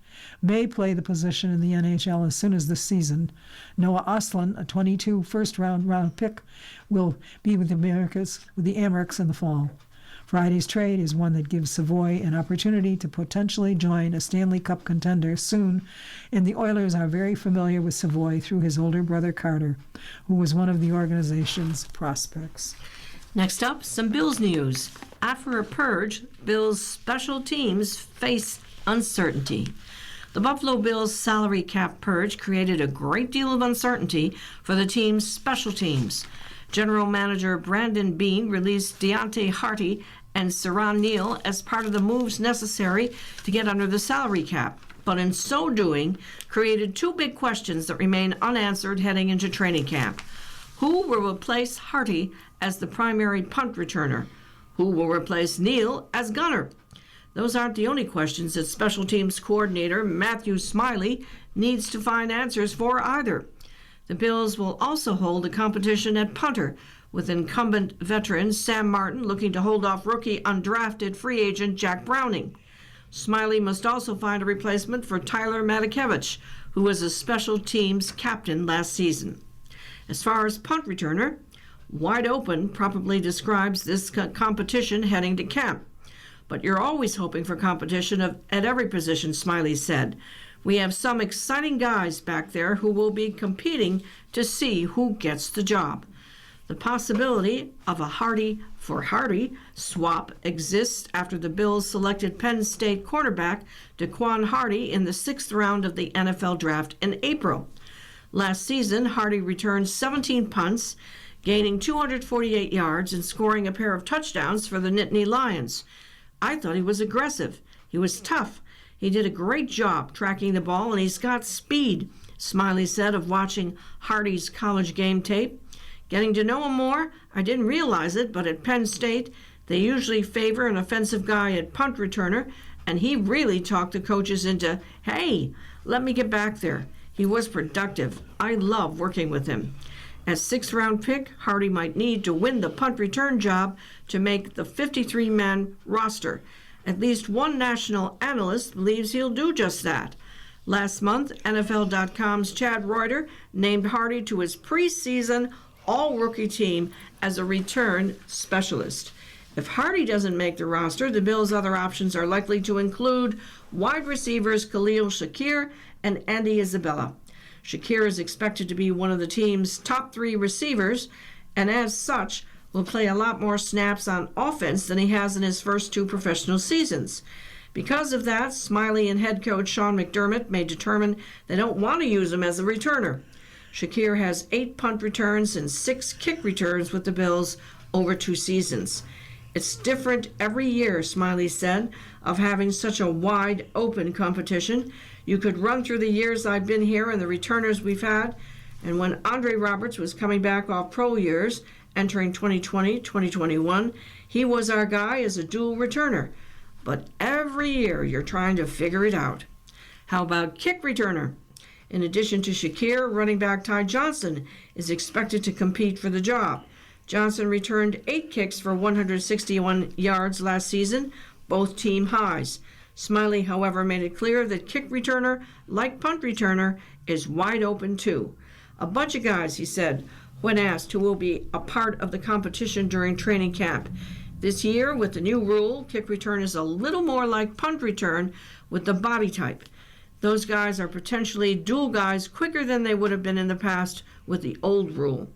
may play the position in the NHL as soon as this season. Noah Ostlund, a 22 first-round pick, will be with the Amerks in the fall. Friday's trade is one that gives Savoy an opportunity to potentially join a Stanley Cup contender soon, and the Oilers are very familiar with Savoy through his older brother Carter, who was one of the organization's prospects. Next up, some Bills news. After a purge, Bills' special teams face uncertainty. The Buffalo Bills' salary cap purge created a great deal of uncertainty for the team's special teams. General Manager Brandon Beane released Deontay Harty and Saran Neal as part of the moves necessary to get under the salary cap, but in so doing, created 2 big questions that remain unanswered heading into training camp. Who will replace Hardy as the primary punt returner? Who will replace Neal as gunner? Those aren't the only questions that special teams coordinator Matthew Smiley needs to find answers for either. The Bills will also hold a competition at punter, with incumbent veteran Sam Martin looking to hold off rookie undrafted free agent Jack Browning. Smiley must also find a replacement for Tyler Matakevich, who was a special teams captain last season. As far as punt returner, wide open probably describes this competition heading to camp. But you're always hoping for competition at every position, Smiley said. We have some exciting guys back there who will be competing to see who gets the job. The possibility of a Hardy for Hardy swap exists after the Bills selected Penn State cornerback Daquan Hardy in the 6th round of the NFL draft in April. Last season, Hardy returned 17 punts, gaining 248 yards and scoring a pair of touchdowns for the Nittany Lions. I thought he was aggressive. He was tough. He did a great job tracking the ball, and he's got speed, Smiley said of watching Hardy's college game tape. Getting to know him more, I didn't realize it, but at Penn State, they usually favor an offensive guy at punt returner, and he really talked the coaches into, hey, let me get back there. He was productive. I love working with him. As 6th-round pick, Hardy might need to win the punt return job to make the 53-man roster. At least one national analyst believes he'll do just that. Last month, NFL.com's Chad Reuter named Hardy to his preseason all-rookie team as a return specialist. If Hardy doesn't make the roster, the Bills' other options are likely to include wide receivers Khalil Shakir and Andy Isabella. Shakir is expected to be one of the team's top 3 receivers, and as such, will play a lot more snaps on offense than he has in his first 2 professional seasons. Because of that, Smiley and head coach Sean McDermott may determine they don't want to use him as a returner. Shakir has 8 punt returns and 6 kick returns with the Bills over 2 seasons. It's different every year, Smiley said, of having such a wide open competition. You could run through the years I've been here and the returners we've had, and when Andre Roberts was coming back off pro years, entering 2020, 2021, he was our guy as a dual returner. But every year you're trying to figure it out. How about kick returner? In addition to Shakir, running back Ty Johnson is expected to compete for the job. Johnson returned 8 kicks for 161 yards last season, both team highs. Smiley, however, made it clear that kick returner, like punt returner, is wide open too. A bunch of guys, he said, when asked who will be a part of the competition during training camp. This year, with the new rule, kick return is a little more like punt return with the body type. Those guys are potentially dual guys quicker than they would have been in the past with the old rule.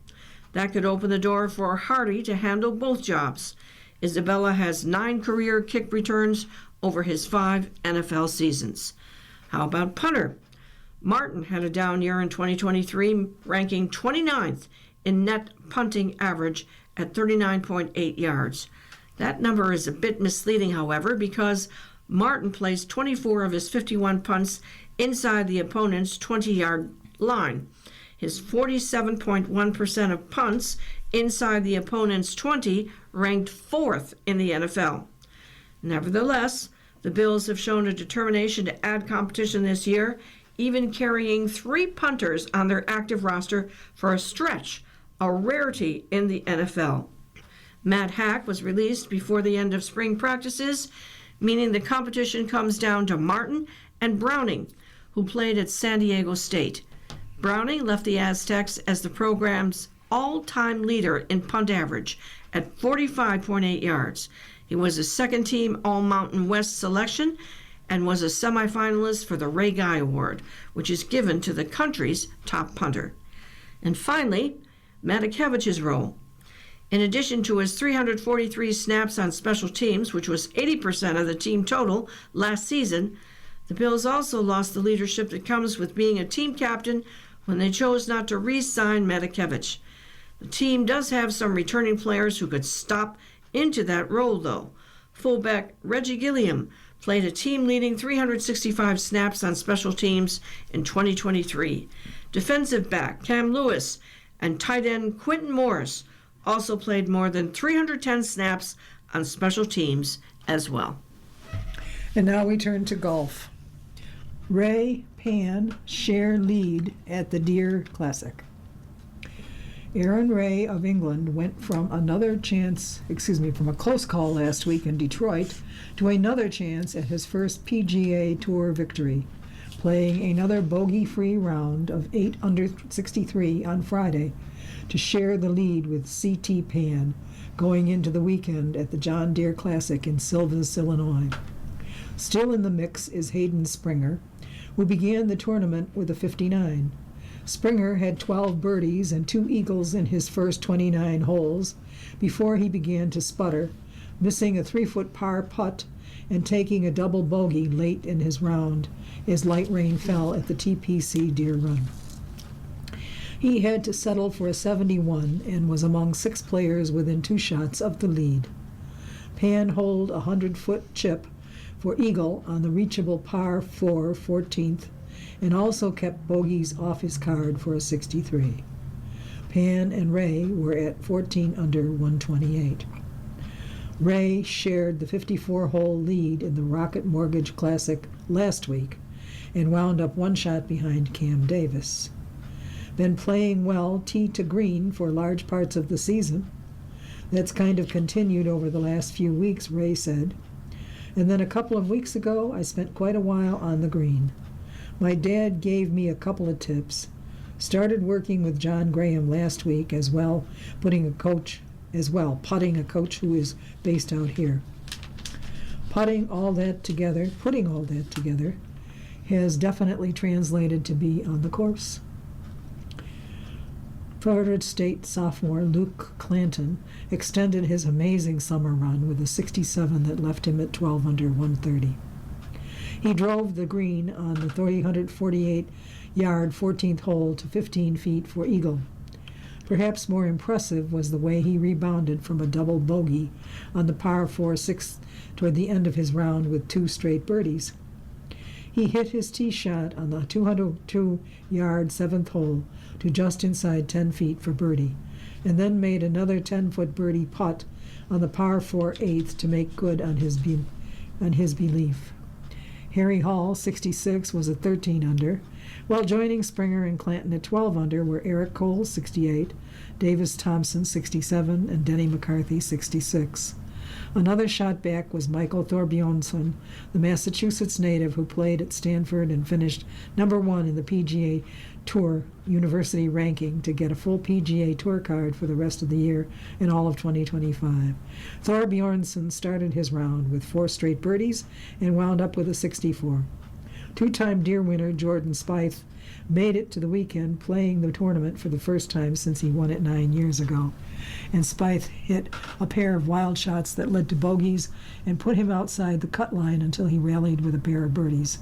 That could open the door for Hardy to handle both jobs. Isabella has 9 career kick returns over his 5 NFL seasons. How about punter? Martin had a down year in 2023, ranking 29th in net punting average at 39.8 yards. That number is a bit misleading, however, because Martin placed 24 of his 51 punts inside the opponent's 20-yard line. His 47.1% of punts inside the opponent's 20 ranked 4th in the NFL. Nevertheless, the Bills have shown a determination to add competition this year, even carrying 3 punters on their active roster for a stretch, a rarity in the NFL. Matt Hack was released before the end of spring practices, meaning the competition comes down to Martin and Browning, who played at San Diego State. Browning left the Aztecs as the program's all-time leader in punt average at 45.8 yards. He was a second-team All-Mountain West selection and was a semifinalist for the Ray Guy Award, which is given to the country's top punter. And finally, Matakevich's role. In addition to his 343 snaps on special teams, which was 80% of the team total last season, the Bills also lost the leadership that comes with being a team captain when they chose not to re-sign Matakevich. The team does have some returning players who could stop into that role, though. Fullback Reggie Gilliam played a team-leading 365 snaps on special teams in 2023. Defensive back Cam Lewis And tight end Quentin Morris also played more than 310 snaps on special teams as well. And now we turn to golf. Ray, Pan share lead at the Deer Classic. Aaron Ray of England went from from a close call last week in Detroit to another chance at his first PGA Tour victory, playing another bogey-free round of 8 under 63 on Friday to share the lead with C.T. Pan going into the weekend at the John Deere Classic in Silvis, Illinois. Still in the mix is Hayden Springer, who began the tournament with a 59. Springer had 12 birdies and 2 eagles in his first 29 holes before he began to sputter, missing a 3-foot par putt and taking a double bogey late in his round as light rain fell at the TPC Deer Run. He had to settle for a 71 and was among 6 players within 2 shots of the lead. Pan holed a 100-foot chip for eagle on the reachable par 4 14th and also kept bogeys off his card for a 63. Pan and Ray were at 14 under 128. Ray shared the 54-hole lead in the Rocket Mortgage Classic last week and wound up 1 shot behind Cam Davis. Been playing well tee to green for large parts of the season. That's kind of continued over the last few weeks, Ray said. And then a couple of weeks ago, I spent quite a while on the green. My dad gave me a couple of tips. Started working with John Graham last week as well, putting a coach who is based out here. Putting all that together has definitely translated to be on the course. Florida State sophomore Luke Clanton extended his amazing summer run with a 67 that left him at 12 under 130. He drove the green on the 348-yard 14th hole to 15 feet for eagle. Perhaps more impressive was the way he rebounded from a double bogey on the par 4-6 toward the end of his round with 2 straight birdies. He hit his tee shot on the 202-yard 7th hole to just inside 10 feet for birdie, and then made another 10-foot birdie putt on the par 4 8th to make good on his belief. Harry Hall, 66, was at 13 under, while joining Springer and Clanton at 12 under were Eric Cole, 68, Davis Thompson, 67, and Denny McCarthy, 66. Another shot back was Michael Thorbjornson, the Massachusetts native who played at Stanford and finished number 1 in the PGA Tour University ranking to get a full PGA Tour card for the rest of the year and all of 2025. Thorbjornson started his round with 4 straight birdies and wound up with a 64. 2-time Deere winner Jordan Spieth made it to the weekend playing the tournament for the first time since he won it 9 years ago. And Spieth hit a pair of wild shots that led to bogeys and put him outside the cut line until he rallied with a pair of birdies.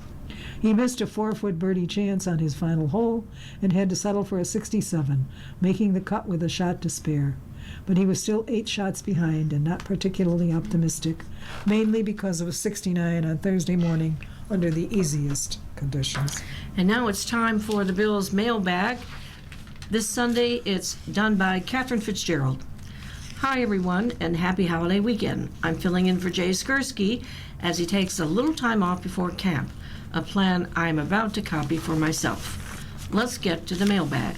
He missed a 4-foot birdie chance on his final hole and had to settle for a 67, making the cut with a shot to spare. But he was still 8 shots behind and not particularly optimistic, mainly because of a 69 on Thursday morning under the easiest conditions. And now it's time for the Bills mailbag. This Sunday, it's done by Catherine Fitzgerald. Hi, everyone, and happy holiday weekend. I'm filling in for Jay Skursky as he takes a little time off before camp, a plan I'm about to copy for myself. Let's get to the mailbag.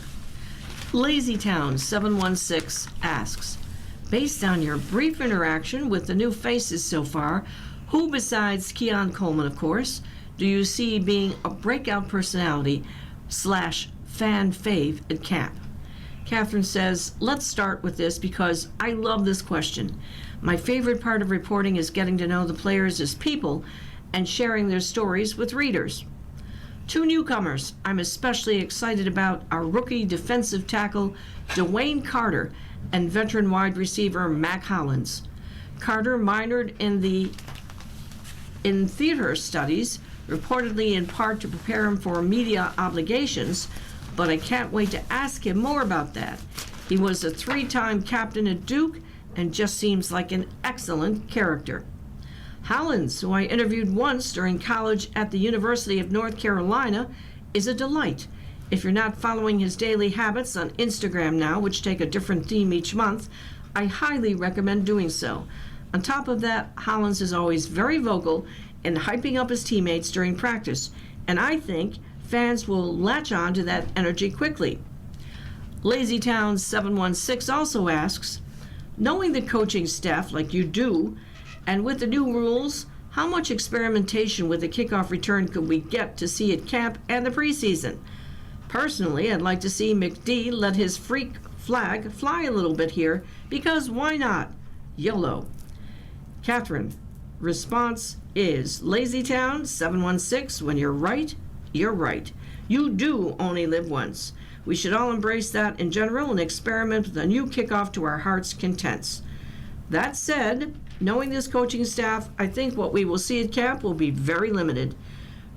LazyTown 716 asks, based on your brief interaction with the new faces so far, who besides Keon Coleman, of course, do you see being a breakout personality / fan fave at camp? Catherine says, let's start with this because I love this question. My favorite part of reporting is getting to know the players as people and sharing their stories with readers. 2 newcomers I'm especially excited about are rookie defensive tackle Dwayne Carter and veteran wide receiver Mac Hollins. Carter minored in theater studies, reportedly in part to prepare him for media obligations, but I can't wait to ask him more about that. He was a 3-time captain at Duke and just seems like an excellent character. Hollins, who I interviewed once during college at the University of North Carolina, is a delight. If you're not following his daily habits on Instagram now, which take a different theme each month, I highly recommend doing so. On top of that, Hollins is always very vocal in hyping up his teammates during practice, and I think fans will latch on to that energy quickly. LazyTown 716 also asks, knowing the coaching staff like you do, and with the new rules, how much experimentation with the kickoff return could we get to see at camp and the preseason? Personally, I'd like to see McD let his freak flag fly a little bit here, because why not? YOLO. Catherine, response is LazyTown 716, when you're right, you're right. You do only live once. We should all embrace that in general and experiment with a new kickoff to our heart's contents. That said, knowing this coaching staff, I think what we will see at camp will be very limited.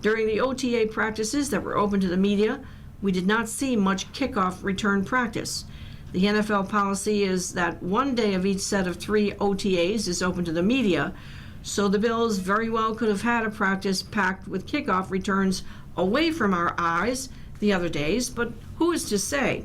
During the OTA practices that were open to the media, we did not see much kickoff return practice. The NFL policy is that one day of each set of 3 OTAs is open to the media, so the Bills very well could have had a practice packed with kickoff returns away from our eyes the other days, but who is to say?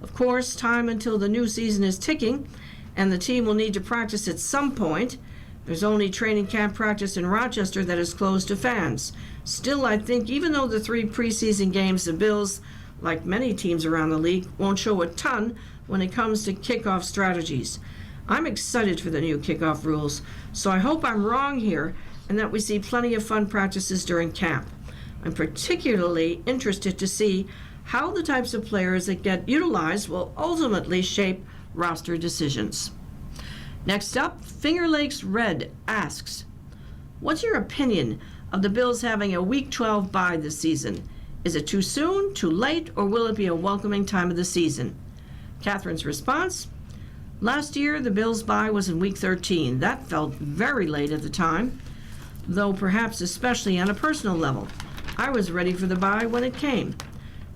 Of course, time until the new season is ticking, and the team will need to practice at some point. There's only training camp practice in Rochester that is closed to fans. Still, I think even though the 3 preseason games, the Bills, like many teams around the league, won't show a ton when it comes to kickoff strategies. I'm excited for the new kickoff rules, so I hope I'm wrong here and that we see plenty of fun practices during camp. I'm particularly interested to see how the types of players that get utilized will ultimately shape roster decisions. Next up, Finger Lakes Red asks, what's your opinion of the Bills having a Week 12 bye this season? Is it too soon, too late, or will it be a welcoming time of the season? Catherine's response, last year the Bills' bye was in Week 13. That felt very late at the time, though perhaps especially on a personal level. I was ready for the bye when it came.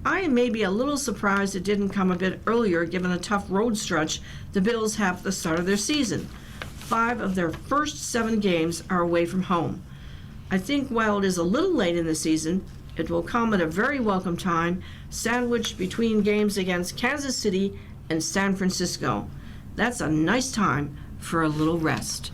I am maybe a little surprised it didn't come a bit earlier given the tough road stretch the Bills have at the start of their season. 5 of their first 7 games are away from home. I think while it is a little late in the season, it will come at a very welcome time, sandwiched between games against Kansas City and San Francisco. That's a nice time for a little rest.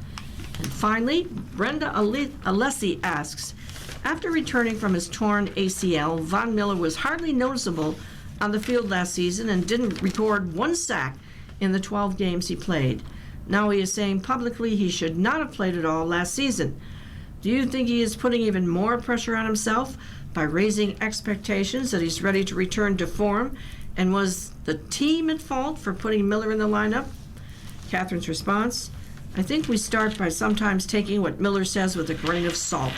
And finally, Brenda Alessi asks, after returning from his torn ACL, Von Miller was hardly noticeable on the field last season and didn't record 1 sack in the 12 games he played. Now he is saying publicly he should not have played at all last season. Do you think he is putting even more pressure on himself by raising expectations that he's ready to return to form? And was the team at fault for putting Miller in the lineup? Catherine's response, I think we start by sometimes taking what Miller says with a grain of salt.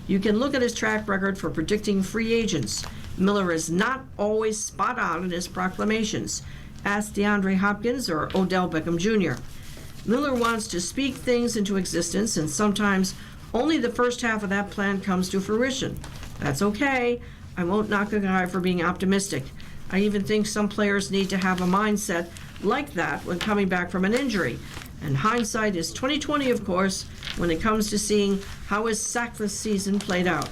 You can look at his track record for predicting free agents. Miller is not always spot on in his proclamations. Ask DeAndre Hopkins or Odell Beckham Jr. Miller wants to speak things into existence, and sometimes only the first half of that plan comes to fruition. That's okay. I won't knock a guy for being optimistic. I even think some players need to have a mindset like that when coming back from an injury. And hindsight is 20/20, of course, when it comes to seeing how his sackless season played out.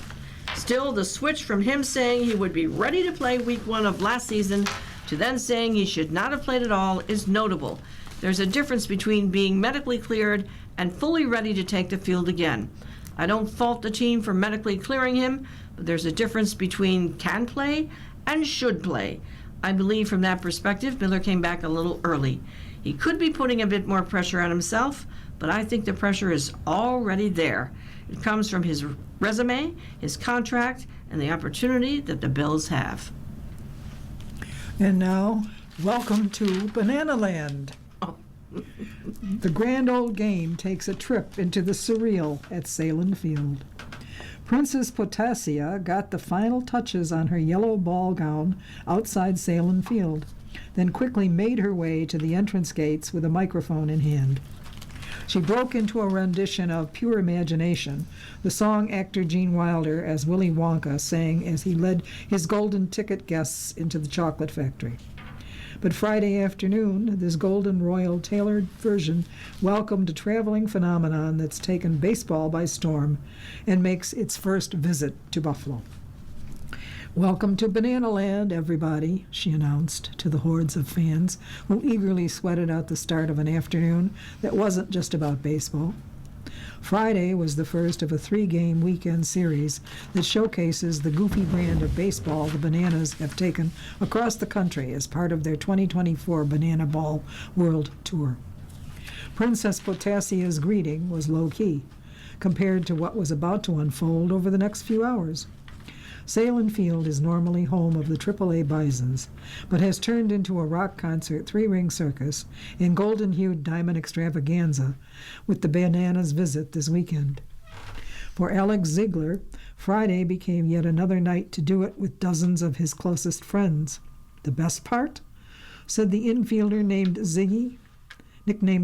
Still, the switch from him saying he would be ready to play Week 1 of last season to then saying he should not have played at all is notable. There's a difference between being medically cleared and fully ready to take the field again. I don't fault the team for medically clearing him, but there's a difference between can play and should play. I believe from that perspective, Miller came back a little early. He could be putting a bit more pressure on himself, but I think the pressure is already there. It comes from his resume, his contract, and the opportunity that the Bills have. And now, welcome to Banana Land. Oh. The grand old game takes a trip into the surreal at Salem Field. Princess Potassia got the final touches on her yellow ball gown outside Salem Field, then quickly made her way to the entrance gates with a microphone in hand. She broke into a rendition of Pure Imagination, the song actor Gene Wilder as Willy Wonka sang as he led his golden ticket guests into the chocolate factory. But Friday afternoon, this golden royal tailored version welcomed a traveling phenomenon that's taken baseball by storm and makes its first visit to Buffalo. "Welcome to Banana Land, everybody," she announced to the hordes of fans who eagerly sweated out the start of an afternoon that wasn't just about baseball. Friday was the first of a 3-game weekend series that showcases the goofy brand of baseball the Bananas have taken across the country as part of their 2024 Banana Ball World Tour. Princess Potasia's greeting was low-key, compared to what was about to unfold over the next few hours. Salem Field is normally home of the AAA Bisons, but has turned into a rock concert 3-ring circus and golden-hued diamond extravaganza with the Bananas' visit this weekend. For Alex Ziegler, Friday became yet another night to do it with dozens of his closest friends. "The best part?" said the infielder nicknamed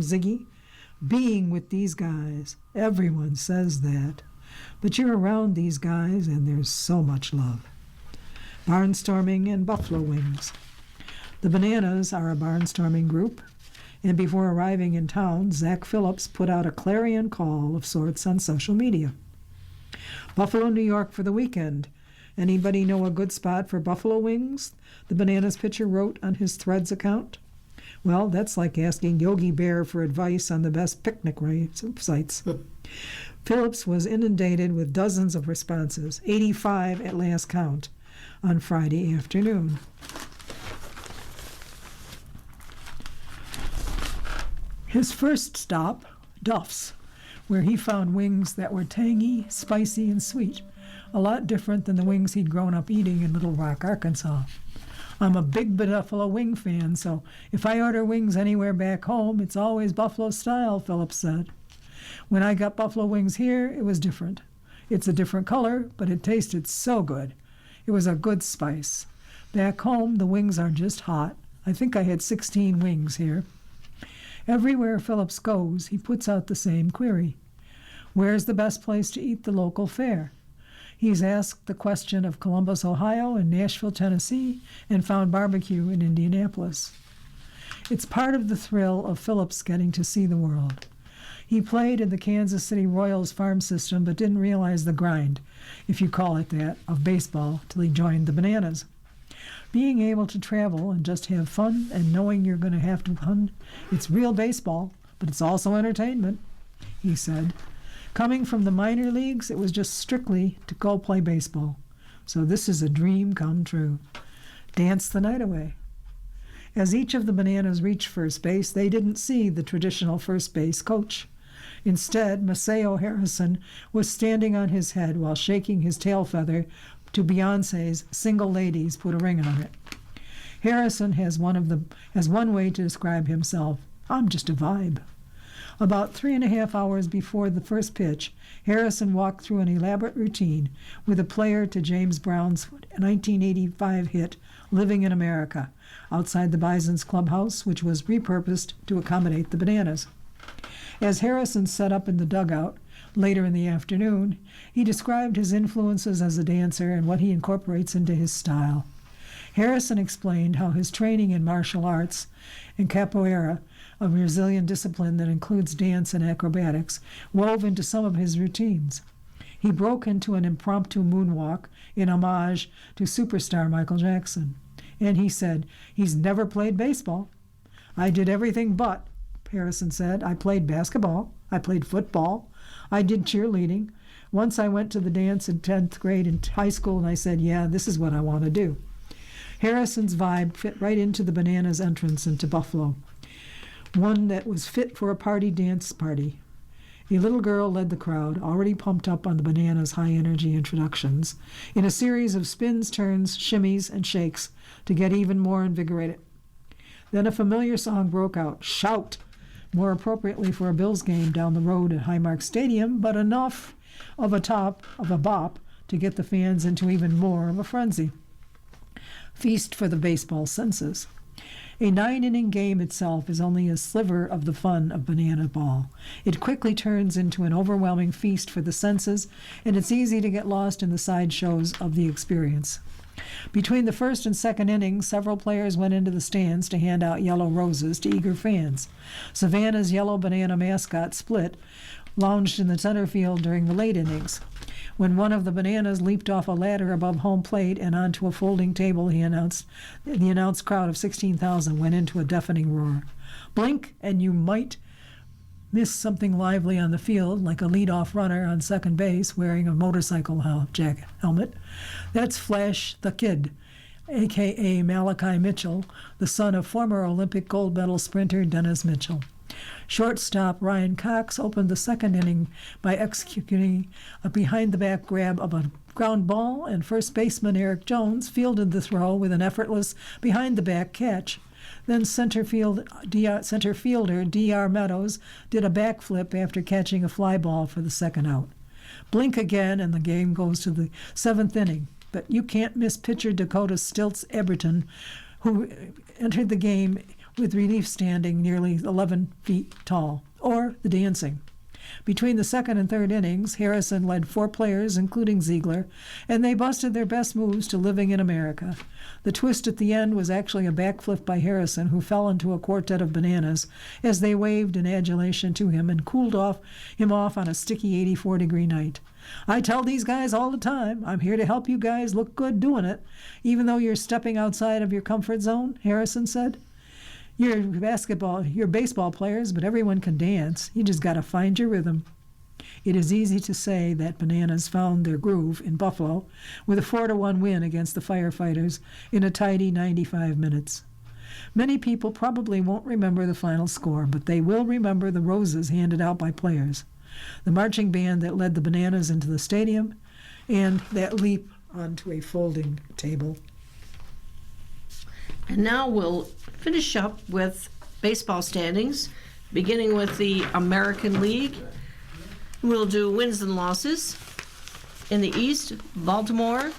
Ziggy, "being with these guys. Everyone says that. But you're around these guys, and there's so much love." Barnstorming and buffalo wings. The Bananas are a barnstorming group, and before arriving in town, Zach Phillips put out a clarion call of sorts on social media. "Buffalo, New York for the weekend. Anybody know a good spot for buffalo wings?" the Bananas pitcher wrote on his Threads account. Well, that's like asking Yogi Bear for advice on the best picnic sites. Phillips was inundated with dozens of responses, 85 at last count, on Friday afternoon. His first stop, Duff's, where he found wings that were tangy, spicy, and sweet, a lot different than the wings he'd grown up eating in Little Rock, Arkansas. "I'm a big Buffalo wing fan, so if I order wings anywhere back home, it's always Buffalo style," Phillips said. "When I got buffalo wings here, it was different. It's a different color, but it tasted so good. It was a good spice. Back home, the wings are just hot. I think I had 16 wings here." Everywhere Phillips goes, he puts out the same query. Where's the best place to eat the local fare? He's asked the question of Columbus, Ohio, and Nashville, Tennessee, and found barbecue in Indianapolis. It's part of the thrill of Phillips getting to see the world. He played in the Kansas City Royals farm system but didn't realize the grind, if you call it that, of baseball till he joined the Bananas. Being able to travel and just have fun and knowing you're going to have to fun, it's real baseball, but it's also entertainment, he said. Coming from the minor leagues, it was just strictly to go play baseball. So this is a dream come true. Dance the night away. As each of the Bananas reached first base, they didn't see the traditional first base coach. Instead, Maceo Harrison was standing on his head while shaking his tail feather to Beyonce's "Single Ladies Put a Ring on It." Harrison has one way to describe himself: "I'm just a vibe." About 3.5 hours before the first pitch, Harrison walked through an elaborate routine with a player to James Brown's 1985 hit, "Living in America," outside the Bison's clubhouse, which was repurposed to accommodate the Bananas. As Harrison set up in the dugout later in the afternoon, he described his influences as a dancer and what he incorporates into his style. Harrison explained how his training in martial arts and capoeira, a Brazilian discipline that includes dance and acrobatics, wove into some of his routines. He broke into an impromptu moonwalk in homage to superstar Michael Jackson. And he said, he's never played baseball. "I did everything but," Harrison said. "I played basketball. I played football. I did cheerleading. Once I went to the dance in 10th grade in high school, and I said, yeah, this is what I want to do." Harrison's vibe fit right into the Bananas' entrance into Buffalo, one that was fit for a dance party. A little girl led the crowd, already pumped up on the Bananas' high-energy introductions, in a series of spins, turns, shimmies, and shakes to get even more invigorated. Then a familiar song broke out, "Shout!" more appropriately for a Bills game down the road at Highmark Stadium, but enough of a bop to get the fans into even more of a frenzy. Feast for the baseball senses. A 9-inning game itself is only a sliver of the fun of Banana Ball. It quickly turns into an overwhelming feast for the senses, and it's easy to get lost in the sideshows of the experience. Between the first and second innings, several players went into the stands to hand out yellow roses to eager fans. Savannah's yellow banana mascot, Split, lounged in the center field during the late innings. When one of the Bananas leaped off a ladder above home plate and onto a folding table, the announced crowd of 16,000 went into a deafening roar. Blink and you might miss something lively on the field, like a leadoff runner on second base wearing a motorcycle helmet. That's Flash the Kid, a.k.a. Malachi Mitchell, the son of former Olympic gold medal sprinter Dennis Mitchell. Shortstop Ryan Cox opened the second inning by executing a behind-the-back grab of a ground ball, and first baseman Eric Jones fielded the throw with an effortless behind-the-back catch. Then center fielder D.R. Meadows did a backflip after catching a fly ball for the second out. Blink again, and the game goes to the seventh inning. But you can't miss pitcher Dakota Stilts Eberton, who entered the game with relief standing nearly 11 feet tall, or the dancing. Between the second and third innings, Harrison led 4 players, including Ziegler, and they busted their best moves to living in America. The twist at the end was actually a backflip by Harrison, who fell into a quartet of Bananas as they waved in adulation to him and cooled him off on a sticky 84-degree night. I tell these guys all the time, I'm here to help you guys look good doing it, even though you're stepping outside of your comfort zone, Harrison said. You're baseball players, but everyone can dance. You just got to find your rhythm. It is easy to say that Bananas found their groove in Buffalo with a 4-1 win against the Firefighters in a tidy 95 minutes. Many people probably won't remember the final score, but they will remember the roses handed out by players, the marching band that led the Bananas into the stadium, and that leap onto a folding table. And now we'll finish up with baseball standings, beginning with the American League. We'll do wins and losses. In the East, Baltimore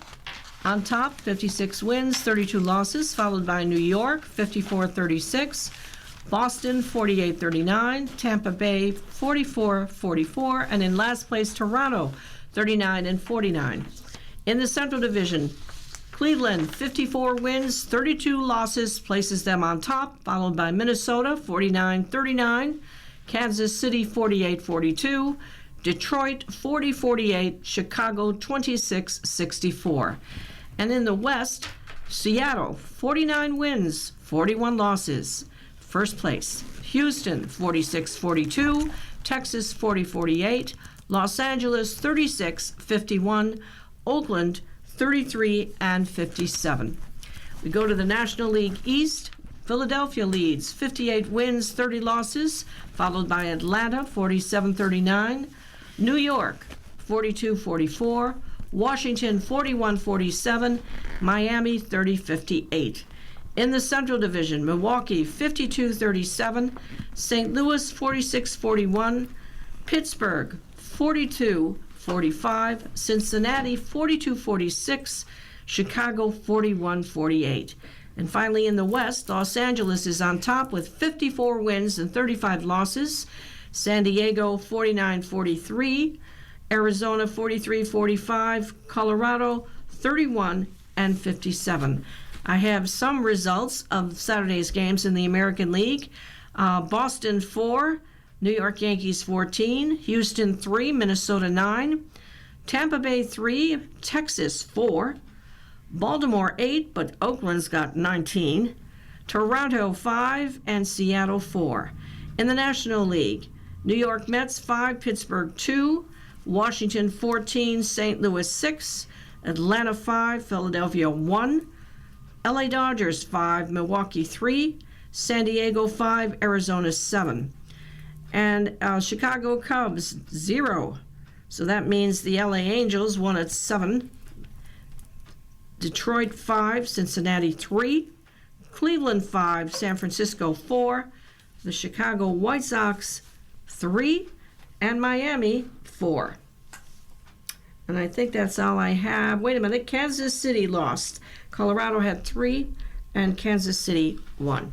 on top, 56 wins, 32 losses, followed by New York, 54-36, Boston, 48-39, Tampa Bay, 44-44, and in last place, Toronto, 39-49. In the Central Division, Cleveland, 54 wins, 32 losses, places them on top, followed by Minnesota, 49-39, Kansas City, 48-42, Detroit, 40-48, Chicago, 26-64. And in the West, Seattle, 49 wins, 41 losses, first place. Houston, 46-42, Texas, 40-48, Los Angeles, 36-51, Oakland, 33-57. We go to the National League East. Philadelphia leads, 58 wins, 30 losses, followed by Atlanta, 47-39, New York, 42-44, Washington, 41-47, Miami, 30-58. In the Central Division, Milwaukee, 52-37, St. Louis, 46-41, Pittsburgh, 42-45, Cincinnati, 42-46, Chicago, 41-48. And finally, in the West, Los Angeles is on top with 54 wins and 35 losses. San Diego, 49-43. Arizona, 43-45. Colorado, 31-57. I have some results of Saturday's games in the American League. Boston, 4. New York Yankees, 14. Houston, 3. Minnesota, 9. Tampa Bay, 3. Texas, 4. Baltimore 8, but Oakland's got 19. Toronto 5 and Seattle 4. In the National League, New York Mets 5, Pittsburgh 2, Washington 14, St. Louis 6, Atlanta 5, Philadelphia 1, LA Dodgers 5, Milwaukee 3, San Diego 5, Arizona 7. And Chicago Cubs 0. So that means the LA Angels won at 7. Detroit 5, Cincinnati 3, Cleveland 5, San Francisco 4, the Chicago White Sox 3, and Miami 4. And I think that's all I have. Wait a minute, Kansas City lost. Colorado had 3, and Kansas City 1.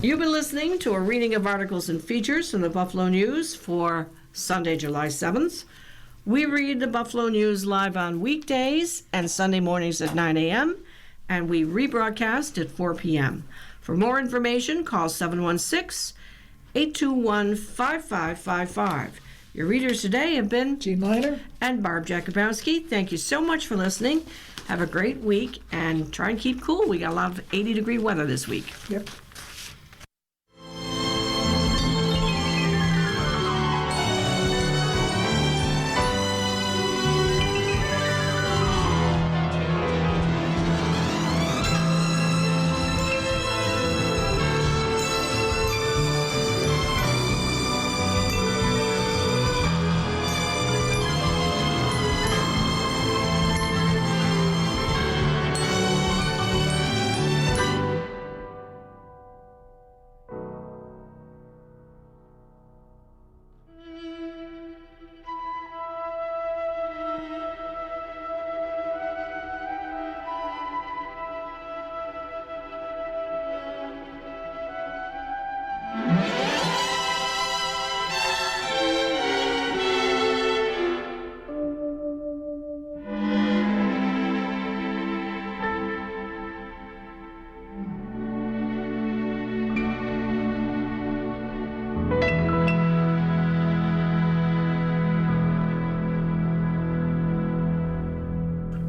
You've been listening to a reading of articles and features from the Buffalo News for Sunday, July 7th. We read the Buffalo News live on weekdays and Sunday mornings at 9 a.m., and we rebroadcast at 4 p.m. For more information, call 716-821-5555. Your readers today have been Jean Miner? and Barb Jakubowski. Thank you so much for listening. Have a great week and try and keep cool. We got a lot of 80-degree weather this week. Yep.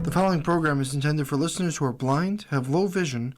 The following program is intended for listeners who are blind, have low vision,